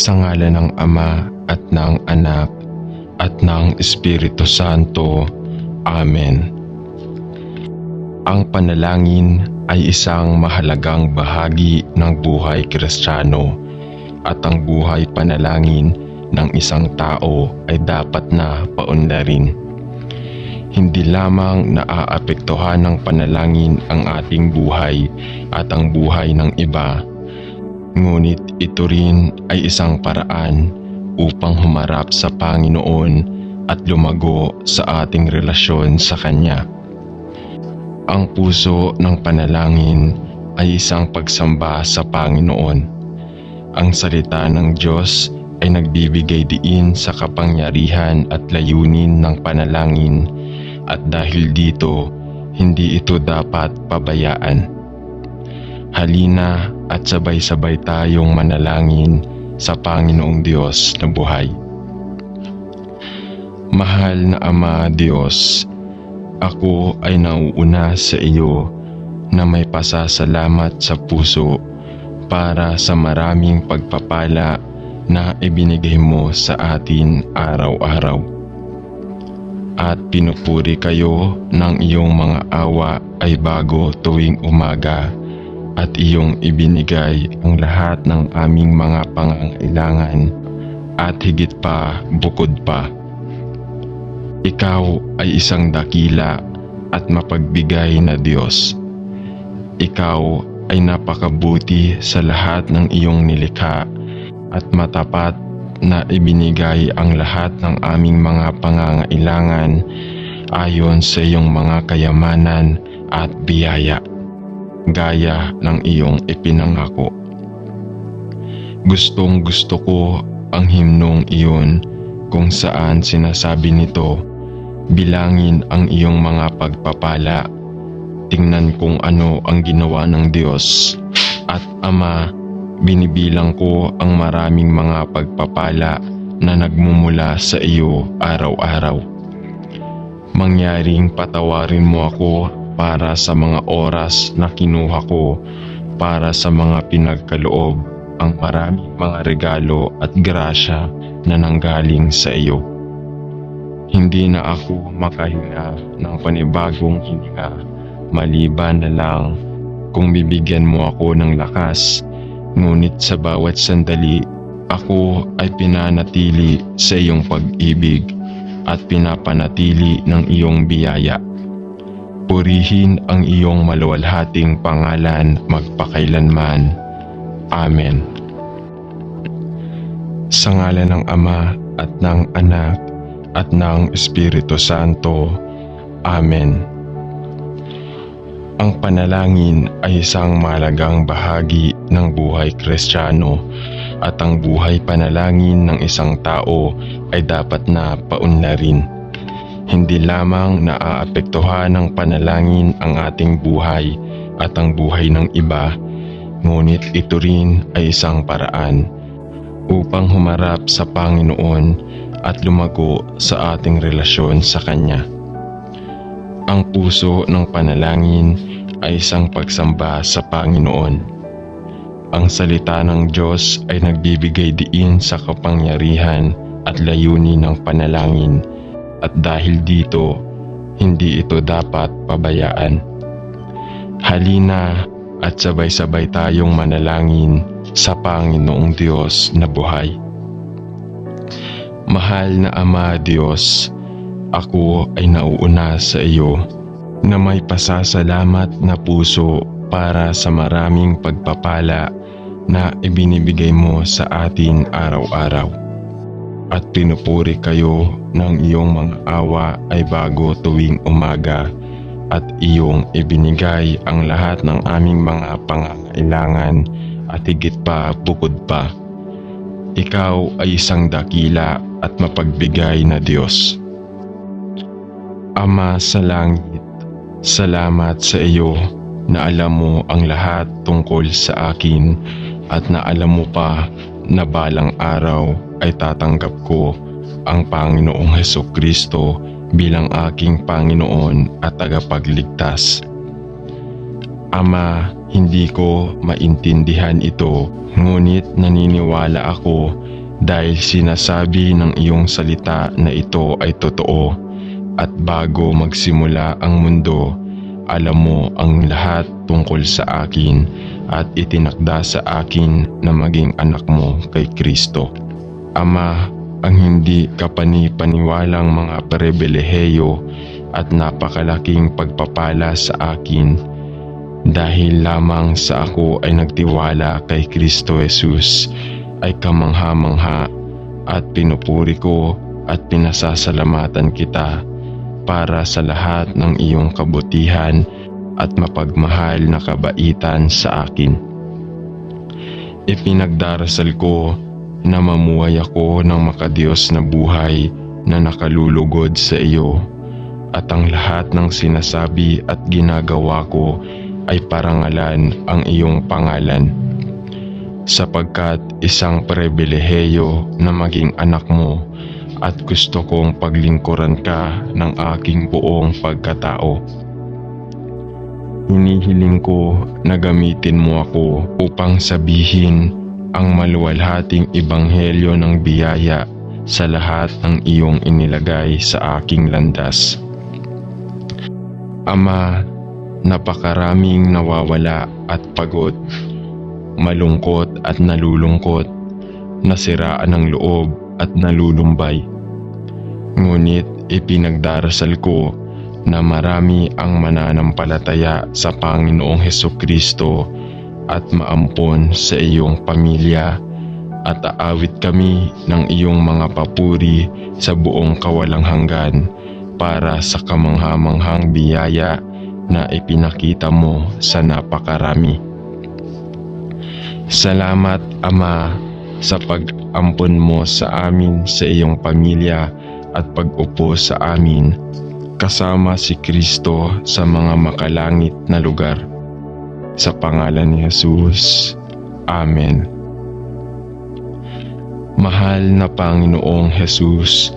Sa ngalan ng Ama at ng Anak at ng Espiritu Santo. Amen. Ang panalangin ay isang mahalagang bahagi ng buhay Kristiyano at ang buhay panalangin ng isang tao ay dapat na paunlarin. Hindi lamang naaapektuhan ng panalangin ang ating buhay at ang buhay ng iba, ngunit ito rin ay isang paraan upang humarap sa Panginoon at lumago sa ating relasyon sa Kanya. Ang puso ng panalangin ay isang pagsamba sa Panginoon. Ang salita ng Diyos ay nagbibigay diin sa kapangyarihan at layunin ng panalangin, at dahil dito, hindi ito dapat pabayaan. Halina at sabay-sabay tayong manalangin sa Panginoong Diyos na buhay. Mahal na Ama Diyos, ako ay nauuna sa iyo na may pasasalamat sa puso para sa maraming pagpapala na ibinigay mo sa atin araw-araw. At pinupuri kayo ng iyong mga awa ay bago tuwing umaga, at iyong ibinigay ang lahat ng aming mga pangangailangan at higit pa bukod pa. Ikaw ay isang dakila at mapagbigay na Diyos. Ikaw ay napakabuti sa lahat ng iyong nilikha at matapat na ibinigay ang lahat ng aming mga pangangailangan ayon sa iyong mga kayamanan at biyaya, gaya ng iyong ipinangako. Gustong gusto ko ang himnong iyon kung saan sinasabi nito, bilangin ang iyong mga pagpapala, tingnan kung ano ang ginawa ng Diyos. At Ama, binibilang ko ang maraming mga pagpapala na nagmumula sa iyo araw-araw. Mangyaring patawarin mo ako para sa mga oras na kinuha ko para sa mga pinagkaloob ang maraming mga regalo at grasya na nanggaling sa iyo. Hindi na ako makahinga ng panibagong hininga maliban na lang kung bibigyan mo ako ng lakas, ngunit sa bawat sandali ako ay pinanatili sa iyong pag-ibig at pinapanatili ng iyong biyaya. Purihin ang iyong maluwalhating pangalan magpakailanman. Amen. Sa ngalan ng Ama at ng Anak at ng Espiritu Santo. Amen. Ang panalangin ay isang mahalagang bahagi ng buhay Kristiyano, at ang buhay panalangin ng isang tao ay dapat na paunlarin. Hindi lamang naaapektuhan ng panalangin ang ating buhay at ang buhay ng iba, ngunit ito rin ay isang paraan upang humarap sa Panginoon at lumago sa ating relasyon sa Kanya. Ang puso ng panalangin ay isang pagsamba sa Panginoon. Ang salita ng Diyos ay nagbibigay diin sa kapangyarihan at layunin ng panalangin, at dahil dito, hindi ito dapat pabayaan. Halina at sabay-sabay tayong manalangin sa Panginoong Diyos na buhay. Mahal na Ama Diyos, ako ay nauuna sa iyo na may pasasalamat na puso para sa maraming pagpapala na ibinibigay mo sa atin araw-araw. At pinupuri kayo ng iyong mga awa ay bago tuwing umaga, at iyong ibinigay ang lahat ng aming mga pangangailangan at higit pa bukod pa. Ikaw ay isang dakila at mapagbigay na Diyos. Ama sa langit, salamat sa iyo na alam mo ang lahat tungkol sa akin, at na alam mo pa na balang araw ay tatanggap ko ang Panginoong Hesukristo bilang aking Panginoon at tagapagligtas. Ama, hindi ko maintindihan ito, ngunit naniniwala ako dahil sinasabi ng iyong salita na ito ay totoo at bago magsimula ang mundo, alam mo ang lahat tungkol sa akin at itinakda sa akin na maging anak mo kay Kristo. Ama, ang hindi kapani-paniwalang mga pribilehiyo at napakalaking pagpapala sa akin dahil lamang sa ako ay nagtiwala kay Kristo Jesus ay kamangha-mangha at pinupuri ko at pinasasalamatan kita para sa lahat ng iyong kabutihan at mapagmahal na kabaitan sa akin. Ipinagdarasal ko na mamuhay ako ng makadiyos na buhay na nakalulugod sa iyo at ang lahat ng sinasabi at ginagawa ko ay parangalan ang iyong pangalan. Sapagkat isang pribilehiyo na maging anak mo at gusto kong paglingkuran ka ng aking buong pagkatao. Hinihiling ko na gamitin mo ako upang sabihin ang maluwalhating ebanghelyo ng biyaya sa lahat ng iyong inilagay sa aking landas. Ama, napakaraming nawawala at pagod, malungkot at nalulungkot, nasiraan ng loob at nalulumbay. Ngunit ipinagdarasal ko na marami ang mananampalataya sa Panginoong Hesukristo at maampon sa iyong pamilya at aawit kami ng iyong mga papuri sa buong kawalang hanggan para sa kamangha-manghang biyaya na ipinakita mo sa napakarami. Salamat, Ama, sa pag-ampon mo sa amin sa iyong pamilya at pag-upo sa amin kasama si Kristo sa mga makalangit na lugar. Sa pangalan ni Jesus. Amen. Mahal na Panginoong Jesus,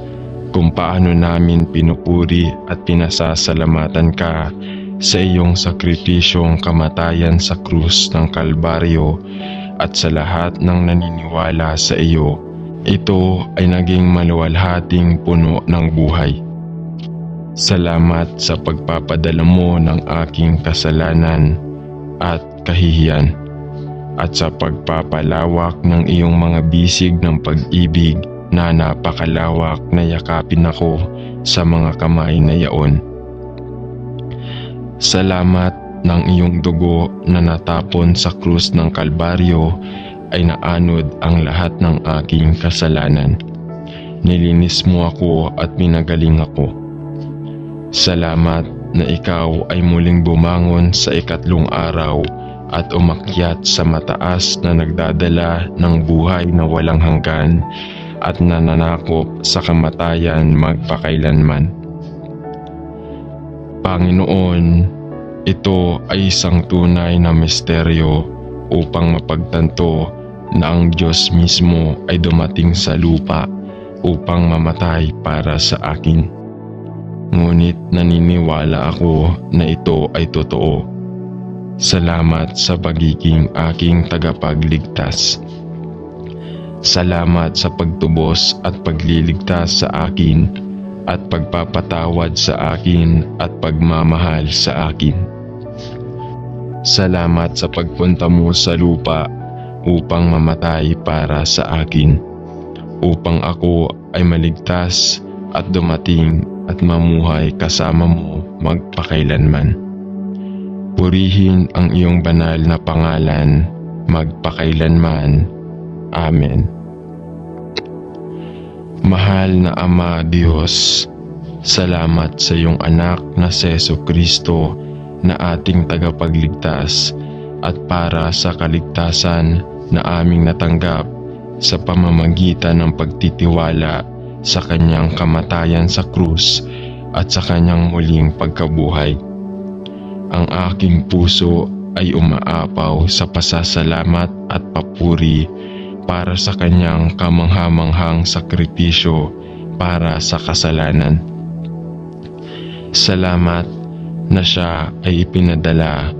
kung paano namin pinupuri at pinasasalamatan ka sa iyong sakripisyong kamatayan sa krus ng Kalbaryo at sa lahat ng naniniwala sa iyo, ito ay naging maluwalhating puno ng buhay. Salamat sa pagpapadala mo ng aking kasalanan at kahihiyan at sa pagpapalawak ng iyong mga bisig ng pag-ibig na napakalawak na yakapin ako sa mga kamay na yaon. Salamat ng iyong dugo na natapon sa krus ng Kalbaryo ay naanod ang lahat ng aking kasalanan. Nilinis mo ako at pinagaling ako. Salamat na ikaw ay muling bumangon sa ikatlong araw at umakyat sa mataas na nagdadala ng buhay na walang hanggan at nananakop sa kamatayan magpakailanman. Panginoon, ito ay isang tunay na misteryo upang mapagtanto na ang Diyos mismo ay dumating sa lupa upang mamatay para sa akin. Ngunit naniniwala ako na ito ay totoo. Salamat sa pagiging aking tagapagligtas. Salamat sa pagtubos at pagliligtas sa akin at pagpapatawad sa akin at pagmamahal sa akin. Salamat sa pagpunta mo sa lupa upang mamatay para sa akin, upang ako ay maligtas at dumating at mamuhay kasama mo magpakailanman. Purihin ang iyong banal na pangalan magpakailanman. Amen. Mahal na Ama Diyos, salamat sa iyong anak na si Jesucristo na ating tagapagligtas at para sa kaligtasan na aming natanggap sa pamamagitan ng pagtitiwala sa kanyang kamatayan sa krus at sa kanyang muling pagkabuhay. Ang aking puso ay umaapaw sa pasasalamat at papuri para sa kanyang kamangha-manghang sakripisyo para sa kasalanan. Salamat na siya ay ipinadala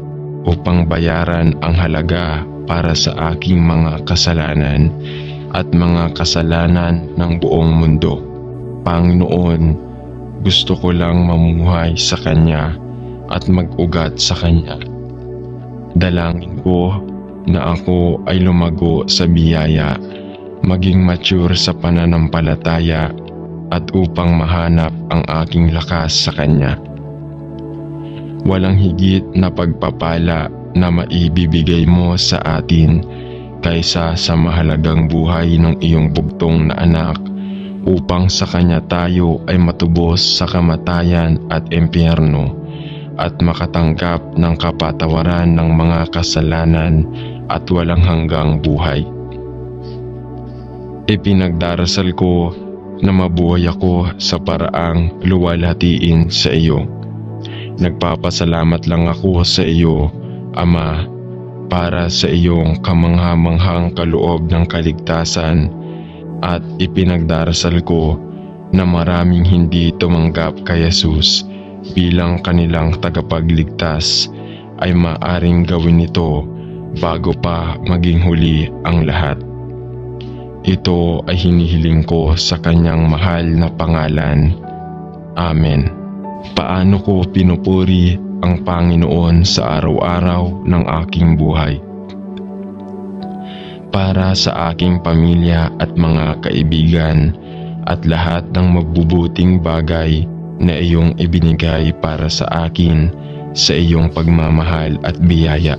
upang bayaran ang halaga para sa aking mga kasalanan at mga kasalanan ng buong mundo. Panginoon, gusto ko lang mamuhay sa Kanya at mag-ugat sa Kanya. Dalangin ko na ako ay lumago sa biyaya, maging mature sa pananampalataya at upang mahanap ang aking lakas sa Kanya. Walang higit na pagpapala na maibibigay mo sa atin kaysa sa mahalagang buhay ng iyong bugtong na anak upang sa Kanya tayo ay matubos sa kamatayan at impyerno at makatanggap ng kapatawaran ng mga kasalanan at walang hanggang buhay. Ipinagdarasal ko na mabuhay ako sa paraang luwalhatiin sa iyo. Nagpapasalamat lang ako sa iyo, Ama, para sa iyong kamangha-manghang kaloob ng kaligtasan at ipinagdarasal ko na maraming hindi tumanggap kay Jesus bilang kanilang tagapagligtas ay maaring gawin ito bago pa maging huli ang lahat. Ito ay hinihiling ko sa Kanyang mahal na pangalan. Amen. Paano ko pinupuri ang Panginoon sa araw-araw ng aking buhay? Para sa aking pamilya at mga kaibigan at lahat ng mabubuting bagay na iyong ibinigay para sa akin sa iyong pagmamahal at biyaya.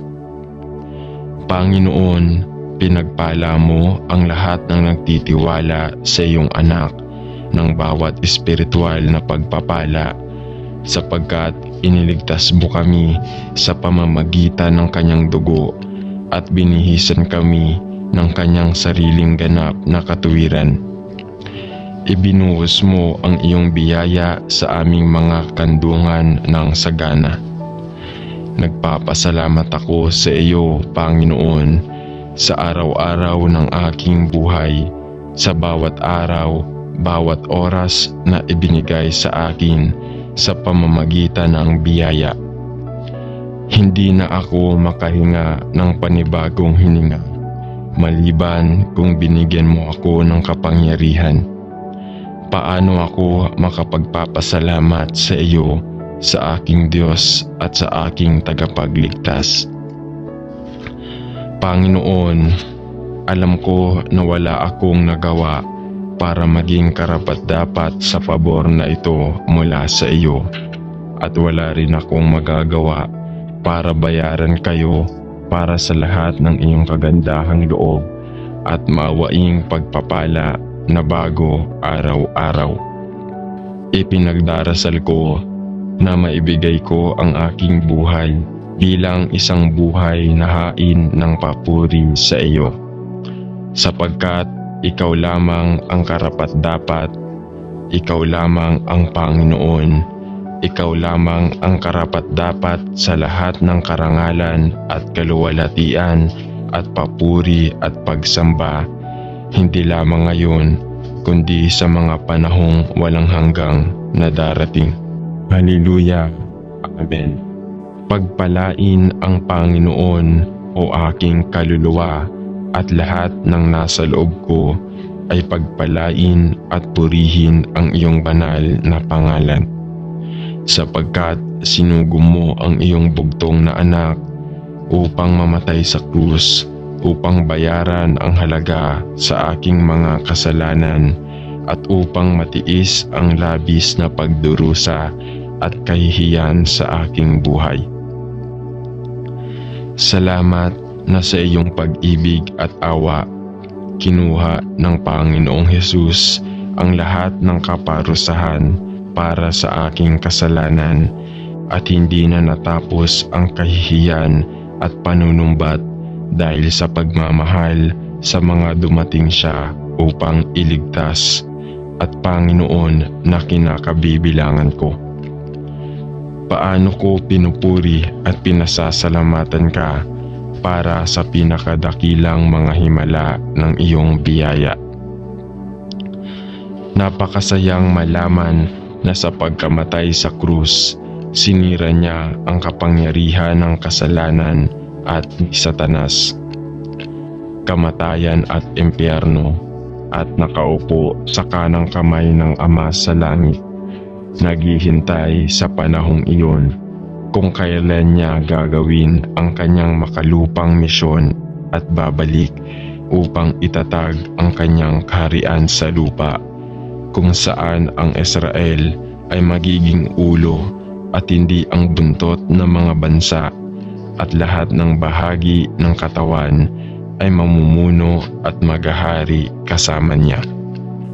Panginoon, pinagpala mo ang lahat ng nagtitiwala sa iyong anak ng bawat espiritual na pagpapala sapagkat iniligtas mo kami sa pamamagitan ng Kanyang dugo at binihisan kami ng Kanyang sariling ganap na katuwiran. Ibinuhos mo ang iyong biyaya sa aming mga kandungan ng sagana. Nagpapasalamat ako sa iyo, Panginoon, sa araw-araw ng aking buhay, sa bawat araw, bawat oras na ibinigay sa akin sa pamamagitan ng biyaya. Hindi na ako makahinga ng panibagong hininga, maliban kung binigyan mo ako ng kapangyarihan. Paano ako makapagpapasalamat sa iyo, sa aking Diyos at sa aking tagapagligtas? Panginoon, alam ko na wala akong nagawa para maging karapat-dapat sa pabor na ito mula sa iyo at wala rin akong magagawa para bayaran kayo para sa lahat ng iyong kagandahang loob at maawaing pagpapala na bago araw-araw. Ipinagdarasal ko na maibigay ko ang aking buhay bilang isang buhay na hain ng papuri sa iyo, sapagkat ikaw lamang ang karapat-dapat, ikaw lamang ang Panginoon, ikaw lamang ang karapat-dapat sa lahat ng karangalan at kaluwalhatian at papuri at pagsamba, hindi lamang ngayon, kundi sa mga panahong walang hanggang na darating. Hallelujah. Amen. Pagpalain ang Panginoon, o aking kaluluwa, at lahat ng nasa loob ko ay pagpalain at purihin ang iyong banal na pangalan. Sapagkat sinugod mo ang iyong bugtong na anak upang mamatay sa krus, upang bayaran ang halaga sa aking mga kasalanan at upang matiis ang labis na pagdurusa at kahihiyan sa aking buhay. Salamat na sa iyong pag-ibig at awa, kinuha ng Panginoong Hesus ang lahat ng kaparusahan para sa aking kasalanan at hindi na natapos ang kahihiyan at panunumbat dahil sa pagmamahal sa mga dumating siya upang iligtas at Panginoon na kinakabibilangan ko. Paano ko pinupuri at pinasasalamatan ka para sa pinakadakilang mga himala ng iyong biyaya. Napakasayang malaman na sa pagkamatay sa krus, sinira niya ang kapangyarihan ng kasalanan at ni Satanas. kamatayan at impyerno, at nakaupo sa kanang kamay ng Ama sa langit. Naghihintay sa panahong iyon kung kailan niya gagawin ang kanyang makalupang misyon at babalik upang itatag ang kanyang kaharian sa lupa, kung saan ang Israel ay magiging ulo at hindi ang buntot ng mga bansa, at lahat ng bahagi ng katawan ay mamumuno at maghahari kasama niya,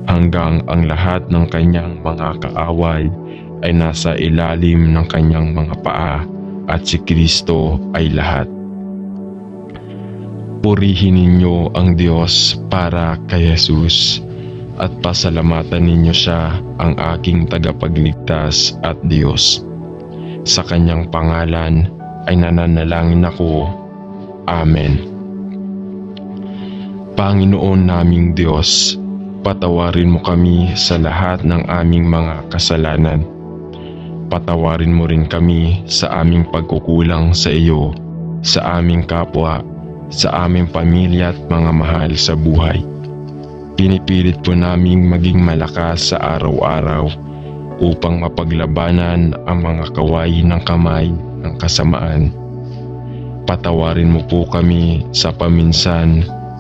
hanggang ang lahat ng kanyang mga kaaway ay nasa ilalim ng kanyang mga paa, at si Kristo ay lahat. Purihin ninyo ang Diyos para kay Jesus, at pasalamatan ninyo siya, ang aking tagapagligtas at Diyos. Sa kanyang pangalan ay nananalangin ako. Amen. Panginoon naming Diyos, patawarin mo kami sa lahat ng aming mga kasalanan. Patawarin mo rin kami sa aming pagkukulang sa iyo, sa aming kapwa, sa aming pamilya at mga mahal sa buhay. Pinipilit po naming maging malakas sa araw-araw upang mapaglabanan ang mga kaway ng kamay ng kasamaan. Patawarin mo po kami sa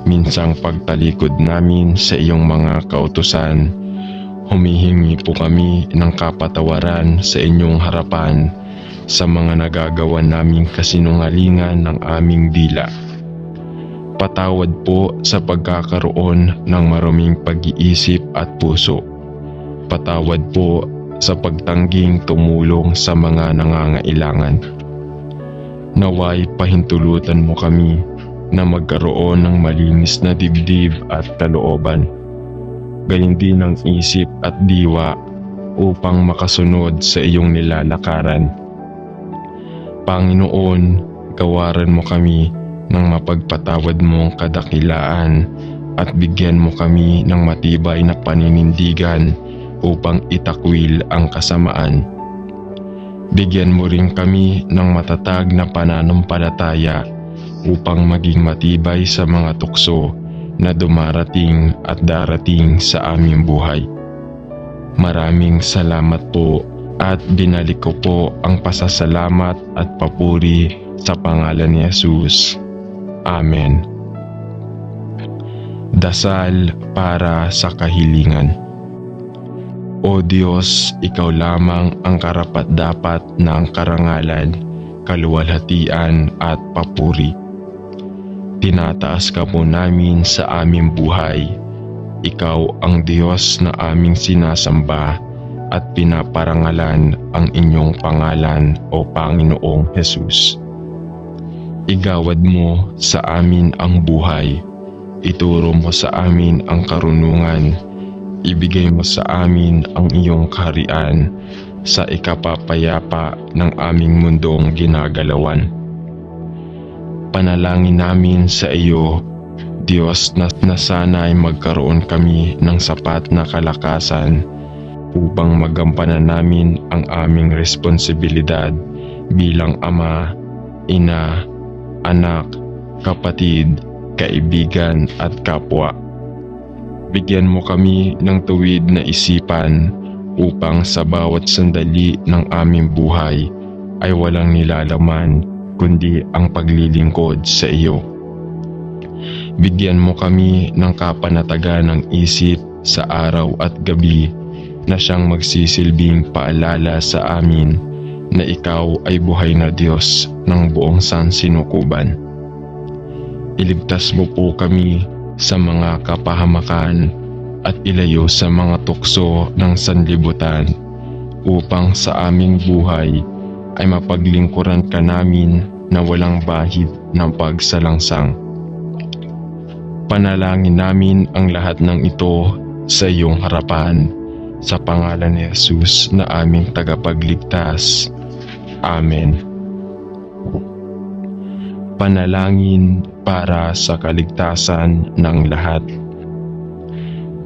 minsang pagtalikod namin sa iyong mga kautusan. Humihingi po kami ng kapatawaran sa inyong harapan sa mga nagagawa naming kasinungalingan ng aming dila. Patawad po sa pagkakaroon ng maruming pag-iisip at puso. Patawad po sa pagtangging tumulong sa mga nangangailangan. Naway pahintulutan mo kami na magkaroon ng malinis na dibdib at kalooban, gayon din ng isip at diwa upang makasunod sa iyong nilalakaran. Panginoon, gawaran mo kami ng mapagpatawad mong kadakilaan at bigyan mo kami ng matibay na paninindigan upang itakwil ang kasamaan. Bigyan mo rin kami ng matatag na pananampalataya upang maging matibay sa mga tukso na dumarating at darating sa aming buhay. Maraming salamat po, at binalik ko po ang pasasalamat at papuri sa pangalan ni Jesus. Amen. Dasal para sa kahilingan. O Diyos, ikaw lamang ang karapat-dapat na ang karangalan, kaluwalhatian at papuri. Tinataas ka po namin sa aming buhay. Ikaw ang Diyos na aming sinasamba, at pinaparangalan ang inyong pangalan, o Panginoong Jesus. Igawad mo sa amin ang buhay. Ituro mo sa amin ang karunungan. Ibigay mo sa amin ang iyong kaharian sa ikapapayapa ng aming mundong ginagalawan. Panalangin namin sa iyo, Diyos, na sana'y magkaroon kami ng sapat na kalakasan upang magampanan namin ang aming responsibilidad bilang ama, ina, anak, kapatid, kaibigan at kapwa. Bigyan mo kami ng tuwid na isipan upang sa bawat sandali ng aming buhay ay walang nilalaman kundi ang paglilingkod sa iyo. Bigyan mo kami ng kapanatagan ng isip sa araw at gabi na siyang magsisilbing paalala sa amin na ikaw ay buhay na Diyos ng buong sansinukuban. Iligtas mo po kami sa mga kapahamakan at ilayo sa mga tukso ng sanlibutan upang sa aming buhay ay mapaglingkuran ka namin na walang bahid ng pagsalangsang. Panalangin namin ang lahat ng ito sa iyong harapan, sa pangalan ni Jesus na aming tagapagligtas. Amen. Panalangin para sa kaligtasan ng lahat.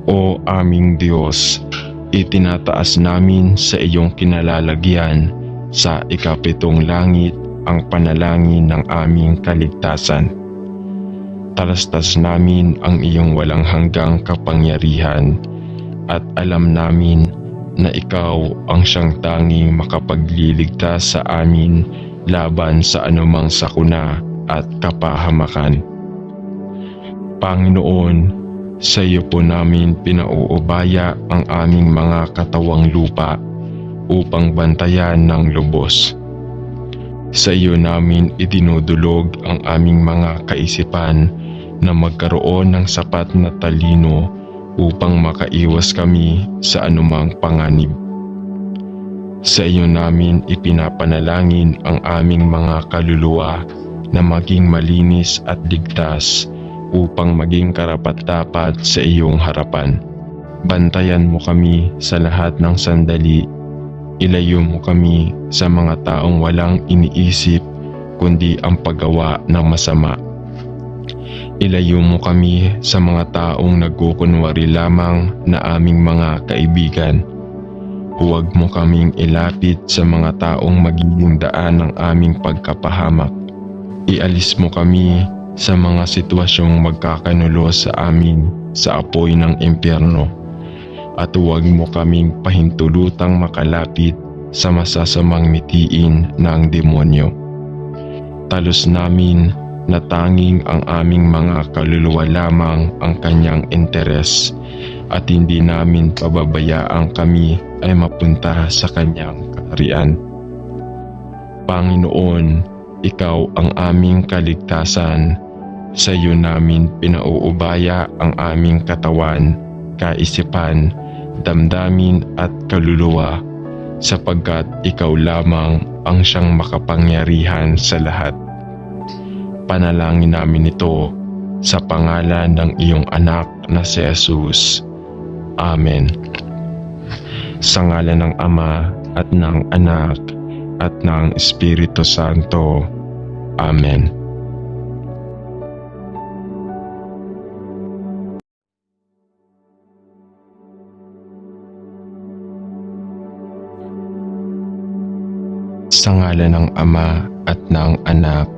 O aming Diyos, itinataas namin sa iyong kinalalagyan sa ikapitong langit ang panalangin ng aming kaligtasan. Talastas namin ang iyong walang hanggang kapangyarihan at alam namin na ikaw ang siyang tanging makapagliligtas sa amin laban sa anumang sakuna at kapahamakan. Panginoon, sa iyo po namin pinauubaya ang aming mga katawang lupa upang bantayan ng lubos. Sa iyo namin idinudulog ang aming mga kaisipan na magkaroon ng sapat na talino upang makaiwas kami sa anumang panganib. Sa iyo namin ipinapanalangin ang aming mga kaluluwa na maging malinis at ligtas upang maging karapat-dapat sa iyong harapan. Bantayan mo kami sa lahat ng sandali. Ilayo mo kami sa mga taong walang iniisip kundi ang paggawa ng masama. Ilayo mo kami sa mga taong nagkukunwari lamang na aming mga kaibigan. Huwag mo kaming ilapit sa mga taong magiging daan ng aming pagkapahamak. Ialis mo kami sa mga sitwasyong magkakanulo sa amin sa apoy ng impyerno, at huwag mo kaming pahintulutang makalapit sa masasamang mitiin ng demonyo. Talos namin na tanging ang aming mga kaluluwa lamang ang kanyang interes at hindi namin pababayaang kami ay mapunta sa kanyang kaharian. Panginoon, ikaw ang aming kaligtasan. Sa iyo namin pinauubaya ang aming katawan, kaisipan, damdamin at kaluluwa, sapagkat ikaw lamang ang siyang makapangyarihan sa lahat. Panalangin namin ito sa pangalan ng iyong anak na si Jesus. Amen. Sa ngalan ng Ama at ng Anak at ng Espiritu Santo. Amen. Sa ngalan ng Ama at ng Anak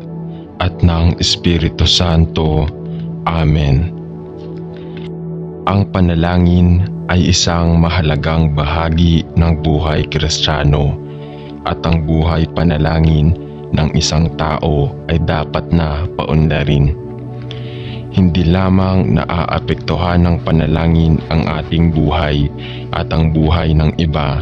at ng Espiritu Santo. Amen. Ang panalangin ay isang mahalagang bahagi ng buhay Kristiyano, at ang buhay panalangin ng isang tao ay dapat na paunlarin. Hindi lamang naaapektuhan ng panalangin ang ating buhay at ang buhay ng iba,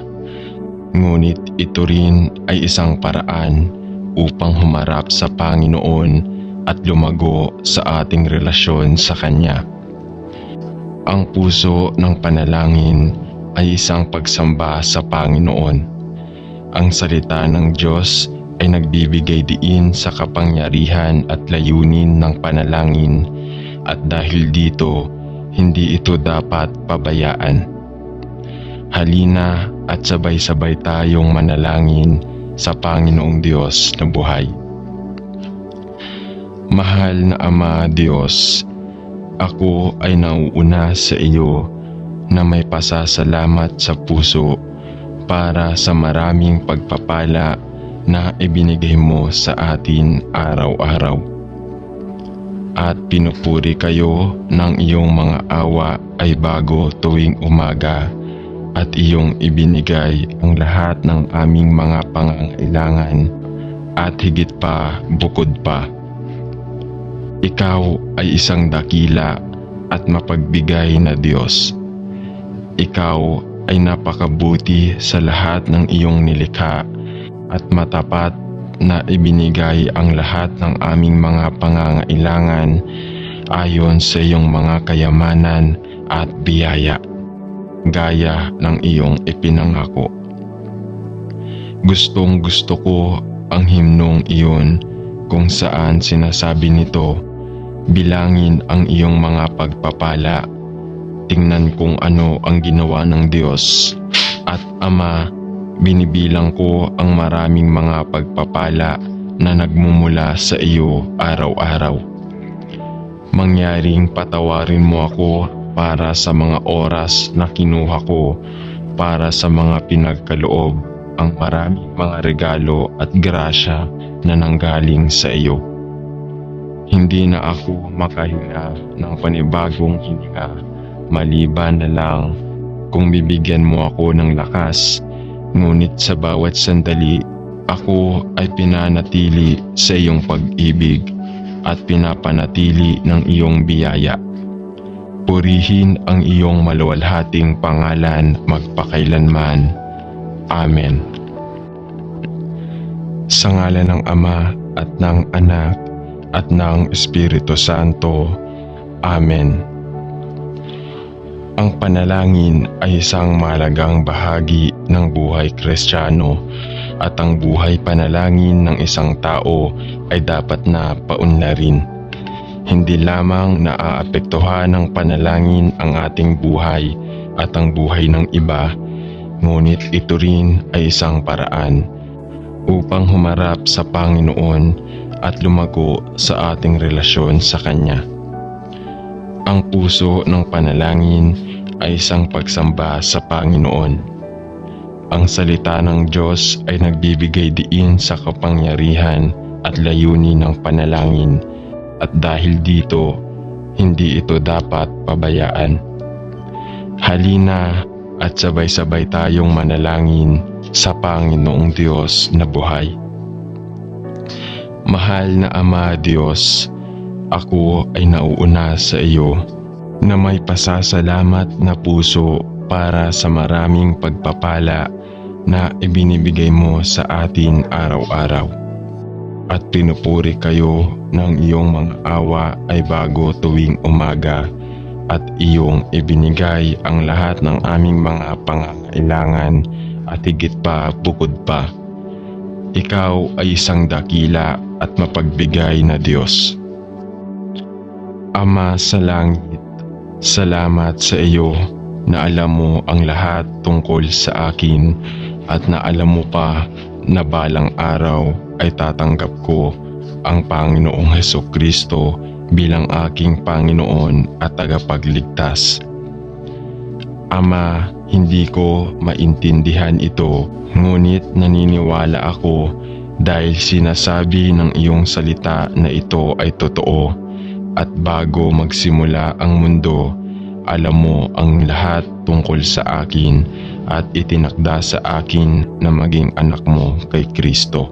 ngunit ito rin ay isang paraan upang humarap sa Panginoon at lumago sa ating relasyon sa Kanya. Ang puso ng panalangin ay isang pagsamba sa Panginoon. Ang salita ng Diyos ay nagbibigay diin sa kapangyarihan at layunin ng panalangin, at dahil dito, hindi ito dapat pabayaan. Halina at sabay-sabay tayong manalangin sa Panginoong Diyos na buhay. Mahal na Ama Diyos, ako ay nauuna sa iyo na may pasasalamat sa puso para sa maraming pagpapala na ibinigay mo sa atin araw-araw. At pinupuri kayo ng iyong mga awa ay bago tuwing umaga, at iyong ibinigay ang lahat ng aming mga pangangailangan at higit pa bukod pa. Ikaw ay isang dakila at mapagbigay na Diyos. Ikaw ay napakabuti sa lahat ng iyong nilikha at matapat na ibinigay ang lahat ng aming mga pangangailangan ayon sa iyong mga kayamanan at biyaya, gaya ng iyong ipinangako. Gustong-gusto ko ang himnong iyon kung saan sinasabi nito, bilangin ang iyong mga pagpapala, tingnan kung ano ang ginawa ng Diyos. At Ama, binibilang ko ang maraming mga pagpapala na nagmumula sa iyo araw-araw. Mangyaring patawarin mo ako para sa mga oras na kinuha ko para sa mga pinagkaloob ang maraming mga regalo at grasya na nanggaling sa iyo. Hindi na ako makahinga ng panibagong hininga, maliban na lang kung bibigyan mo ako ng lakas. Ngunit sa bawat sandali, ako ay pinanatili sa iyong pag-ibig at pinapanatili ng iyong biyaya. Purihin ang iyong maluwalhating pangalan magpakailanman. Amen. Sa ngalan ng Ama at ng Anak at ng Espiritu Santo. Amen. Ang panalangin ay isang mahalagang bahagi ng buhay Kristiyano at ang buhay panalangin ng isang tao ay dapat na paunlarin. Hindi lamang naaapektuhan ng panalangin ang ating buhay at ang buhay ng iba, ngunit ito rin ay isang paraan upang humarap sa Panginoon at lumago sa ating relasyon sa Kanya. Ang puso ng panalangin ay isang pagsamba sa Panginoon. Ang salita ng Diyos ay nagbibigay diin sa kapangyarihan at layunin ng panalangin, at dahil dito, hindi ito dapat pabayaan. Halina at sabay-sabay tayong manalangin sa Panginoong Diyos na buhay. Mahal na Ama Diyos, ako ay nauuna sa iyo na may pasasalamat na puso para sa maraming pagpapala na ibinibigay mo sa atin araw-araw. At pinupuri kayo ng iyong mga awa ay bago tuwing umaga, at iyong ibinigay ang lahat ng aming mga pangangailangan at higit pa bukod pa. Ikaw ay isang dakila at mapagbigay na Diyos. Ama sa langit, salamat sa iyo na alam mo ang lahat tungkol sa akin at na alam mo pa na balang araw ay tatanggap ko ang Panginoong Hesukristo bilang aking Panginoon at tagapagligtas. Ama, hindi ko maintindihan ito, ngunit naniniwala ako dahil sinasabi ng iyong salita na ito ay totoo, at bago magsimula ang mundo, alam mo ang lahat tungkol sa akin at itinakda sa akin na maging anak mo kay Kristo.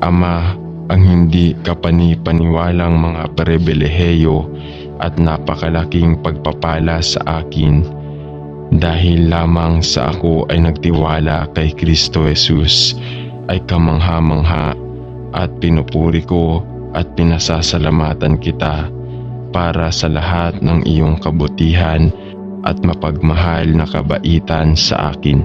Ama, ang hindi kapani-paniwalang mga pribilehiyo at napakalaking pagpapala sa akin dahil lamang sa ako ay nagtiwala kay Kristo Jesus ay kamangha-mangha, at pinupuri ko at pinasasalamatan kita para sa lahat ng iyong kabutihan at mapagmahal na kabaitan sa akin.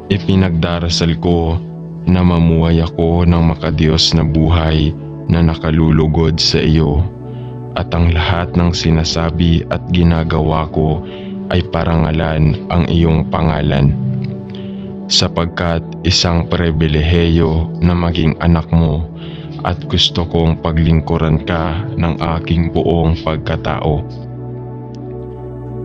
Ipinagdarasal ko na mamuhay ako ng makadiyos na buhay na nakalulugod sa iyo, at ang lahat ng sinasabi at ginagawa ko ay parangalan ang iyong pangalan. Sapagkat isang pribilehiyo na maging anak mo, at gusto kong paglingkuran ka ng aking buong pagkatao.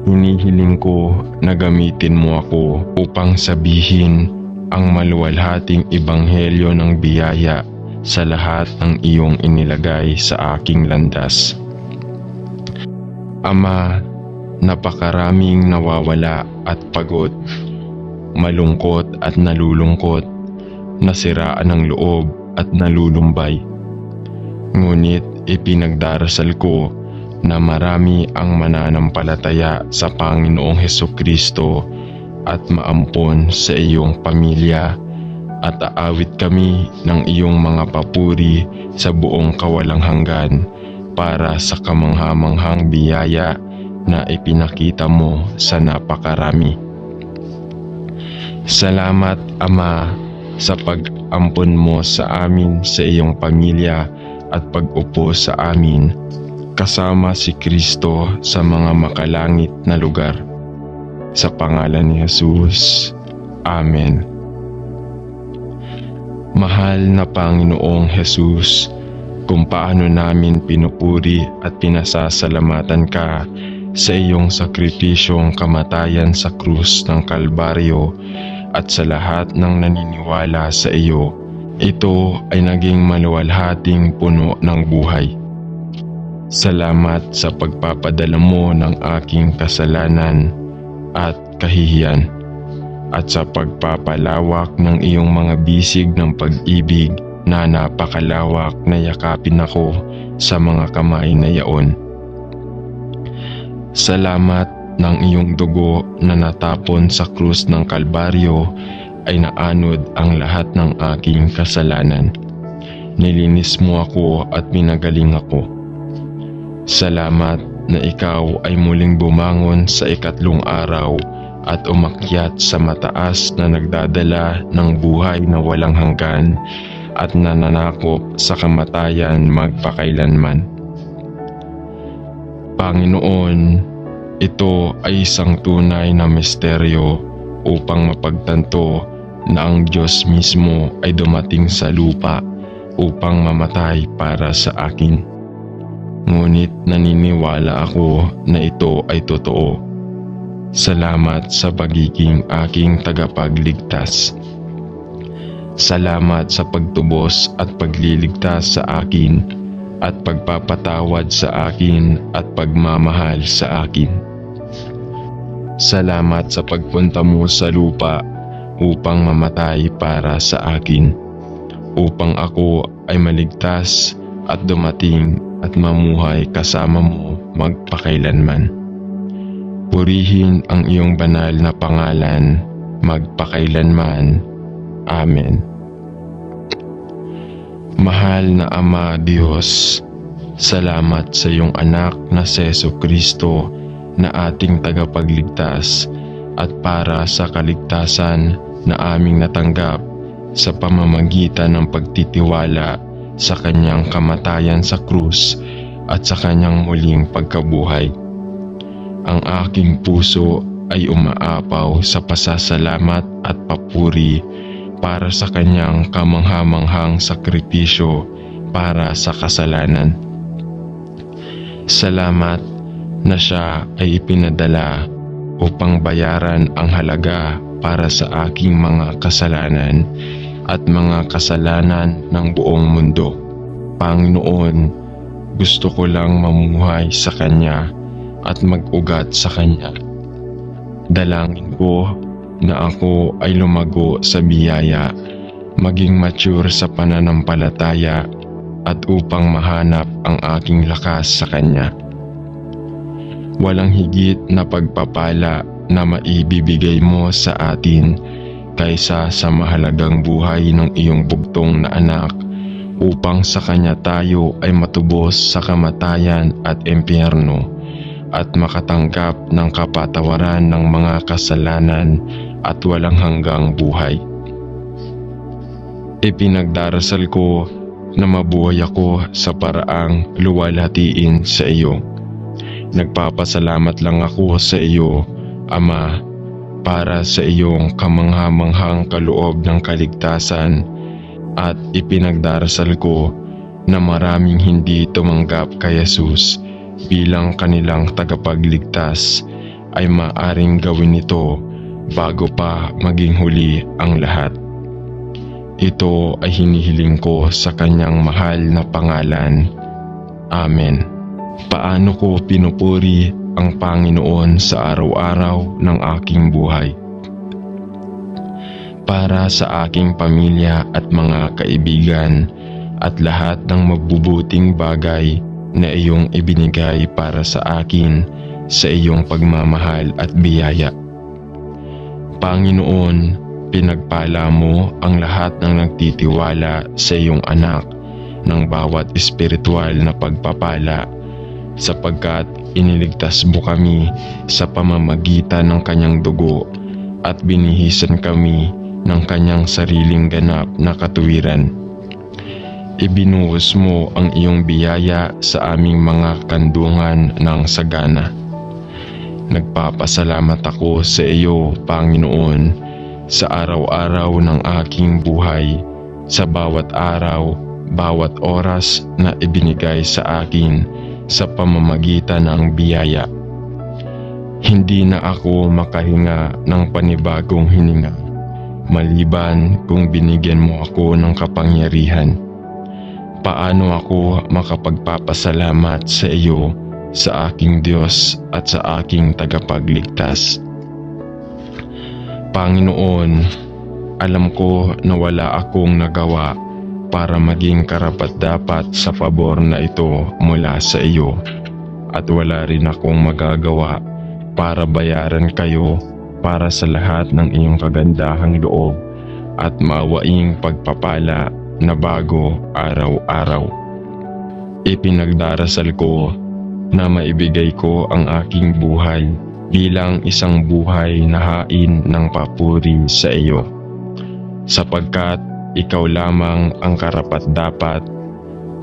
Hinihiling ko na gamitin mo ako upang sabihin ang maluwalhating ebanghelyo ng biyaya sa lahat ng iyong inilagay sa aking landas. Ama, napakaraming nawawala at pagod, malungkot at nalulungkot, nasiraan ng loob at nalulumbay. Ngunit ipinagdarasal ko na marami ang mananampalataya sa Panginoong Hesukristo at maampon sa iyong pamilya, at aawit kami ng iyong mga papuri sa buong kawalang hanggan para sa kamangha-manghang biyaya na ipinakita mo sa napakarami. Salamat, Ama, sa pag-ampon mo sa amin sa iyong pamilya at pag-upo sa amin kasama si Kristo sa mga makalangit na lugar. Sa pangalan ni Jesus. Amen. Mahal na Panginoong Jesus, kung paano namin pinupuri at pinasasalamatan ka sa iyong sakripisyong kamatayan sa krus ng Kalbaryo at sa lahat ng naniniwala sa iyo, ito ay naging maluwalhating puno ng buhay. Salamat sa pagpapadala mo ng aking kasalanan at kahihiyan, at sa pagpapalawak ng iyong mga bisig ng pag-ibig na napakalawak na yakapin ako sa mga kamay na yaon. Salamat ng iyong dugo na natapon sa krus ng Kalbaryo ay naanod ang lahat ng aking kasalanan. Nilinis mo ako at pinagaling ako. Salamat na ikaw ay muling bumangon sa ikatlong araw at umakyat sa mataas na nagdadala ng buhay na walang hanggan at nananakop sa kamatayan magpakailanman. Panginoon, ito ay isang tunay na misteryo upang mapagtanto na ang Diyos mismo ay dumating sa lupa upang mamatay para sa akin. Ngunit naniniwala ako na ito ay totoo. Salamat sa pagiging aking tagapagligtas. Salamat sa pagtubos at pagliligtas sa akin at pagpapatawad sa akin at pagmamahal sa akin. Salamat sa pagpunta mo sa lupa upang mamatay para sa akin, upang ako ay maligtas at dumating at mamuhay kasama mo magpakailanman. Purihin ang iyong banal na pangalan magpakailanman. Amen. Mahal na Ama Diyos, salamat sa iyong anak na si Jesucristo na ating tagapagligtas at para sa kaligtasan na aming natanggap sa pamamagitan ng pagtitiwala sa kanyang kamatayan sa krus at sa kanyang muling pagkabuhay. Ang aking puso ay umaapaw sa pasasalamat at papuri para sa kanyang kamangha-manghang sakripisyo para sa kasalanan. Salamat na siya ay ipinadala upang bayaran ang halaga para sa aking mga kasalanan at mga kasalanan ng buong mundo. Panginoon, gusto ko lang mamuhay sa Kanya at mag-ugat sa Kanya. Dalangin ko na ako ay lumago sa biyaya, maging mature sa pananampalataya at upang mahanap ang aking lakas sa Kanya. Walang higit na pagpapala na maibibigay mo sa atin kaysa sa mahalagang buhay ng iyong bugtong na anak upang sa Kanya tayo ay matubos sa kamatayan at impyerno at makatanggap ng kapatawaran ng mga kasalanan at walang hanggang buhay. Ipinagdarasal ko na mabuhay ako sa paraang luwalhatiin sa iyo. Nagpapasalamat lang ako sa iyo, Ama, para sa iyong kamangha-manghang kaloob ng kaligtasan at ipinagdarasal ko na maraming hindi tumanggap kay Jesus bilang kanilang tagapagligtas ay maaring gawin ito bago pa maging huli ang lahat. Ito ay hinihiling ko sa kanyang mahal na pangalan. Amen. Paano ko pinupuri ang Panginoon sa araw-araw ng aking buhay? Para sa aking pamilya at mga kaibigan at lahat ng mabubuting bagay na iyong ibinigay para sa akin sa iyong pagmamahal at biyaya. Panginoon, pinagpala mo ang lahat ng nagtitiwala sa iyong anak ng bawat espiritual na pagpapala, sapagkat iniligtas mo kami sa pamamagitan ng kanyang dugo at binihisan kami ng kanyang sariling ganap na katuwiran. Ibinuhos mo ang iyong biyaya sa aming mga kandungan ng sagana. Nagpapasalamat ako sa iyo, Panginoon, sa araw-araw ng aking buhay, sa bawat araw, bawat oras na ibinigay sa akin sa pamamagitan ng biyaya. Hindi na ako makahinga ng panibagong hininga, maliban kung binigyan mo ako ng kapangyarihan. Paano ako makapagpapasalamat sa iyo, sa aking Diyos at sa aking tagapagligtas? Panginoon, alam ko na wala akong nagawa para maging karapat-dapat sa pabor na ito mula sa iyo, at wala rin akong magagawa para bayaran kayo para sa lahat ng iyong kagandahang loob at maawaing pagpapala na bago araw-araw. Ipinagdarasal ko na maibigay ko ang aking buhay bilang isang buhay na hain ng papuri sa iyo, sapagkat ikaw lamang ang karapat-dapat,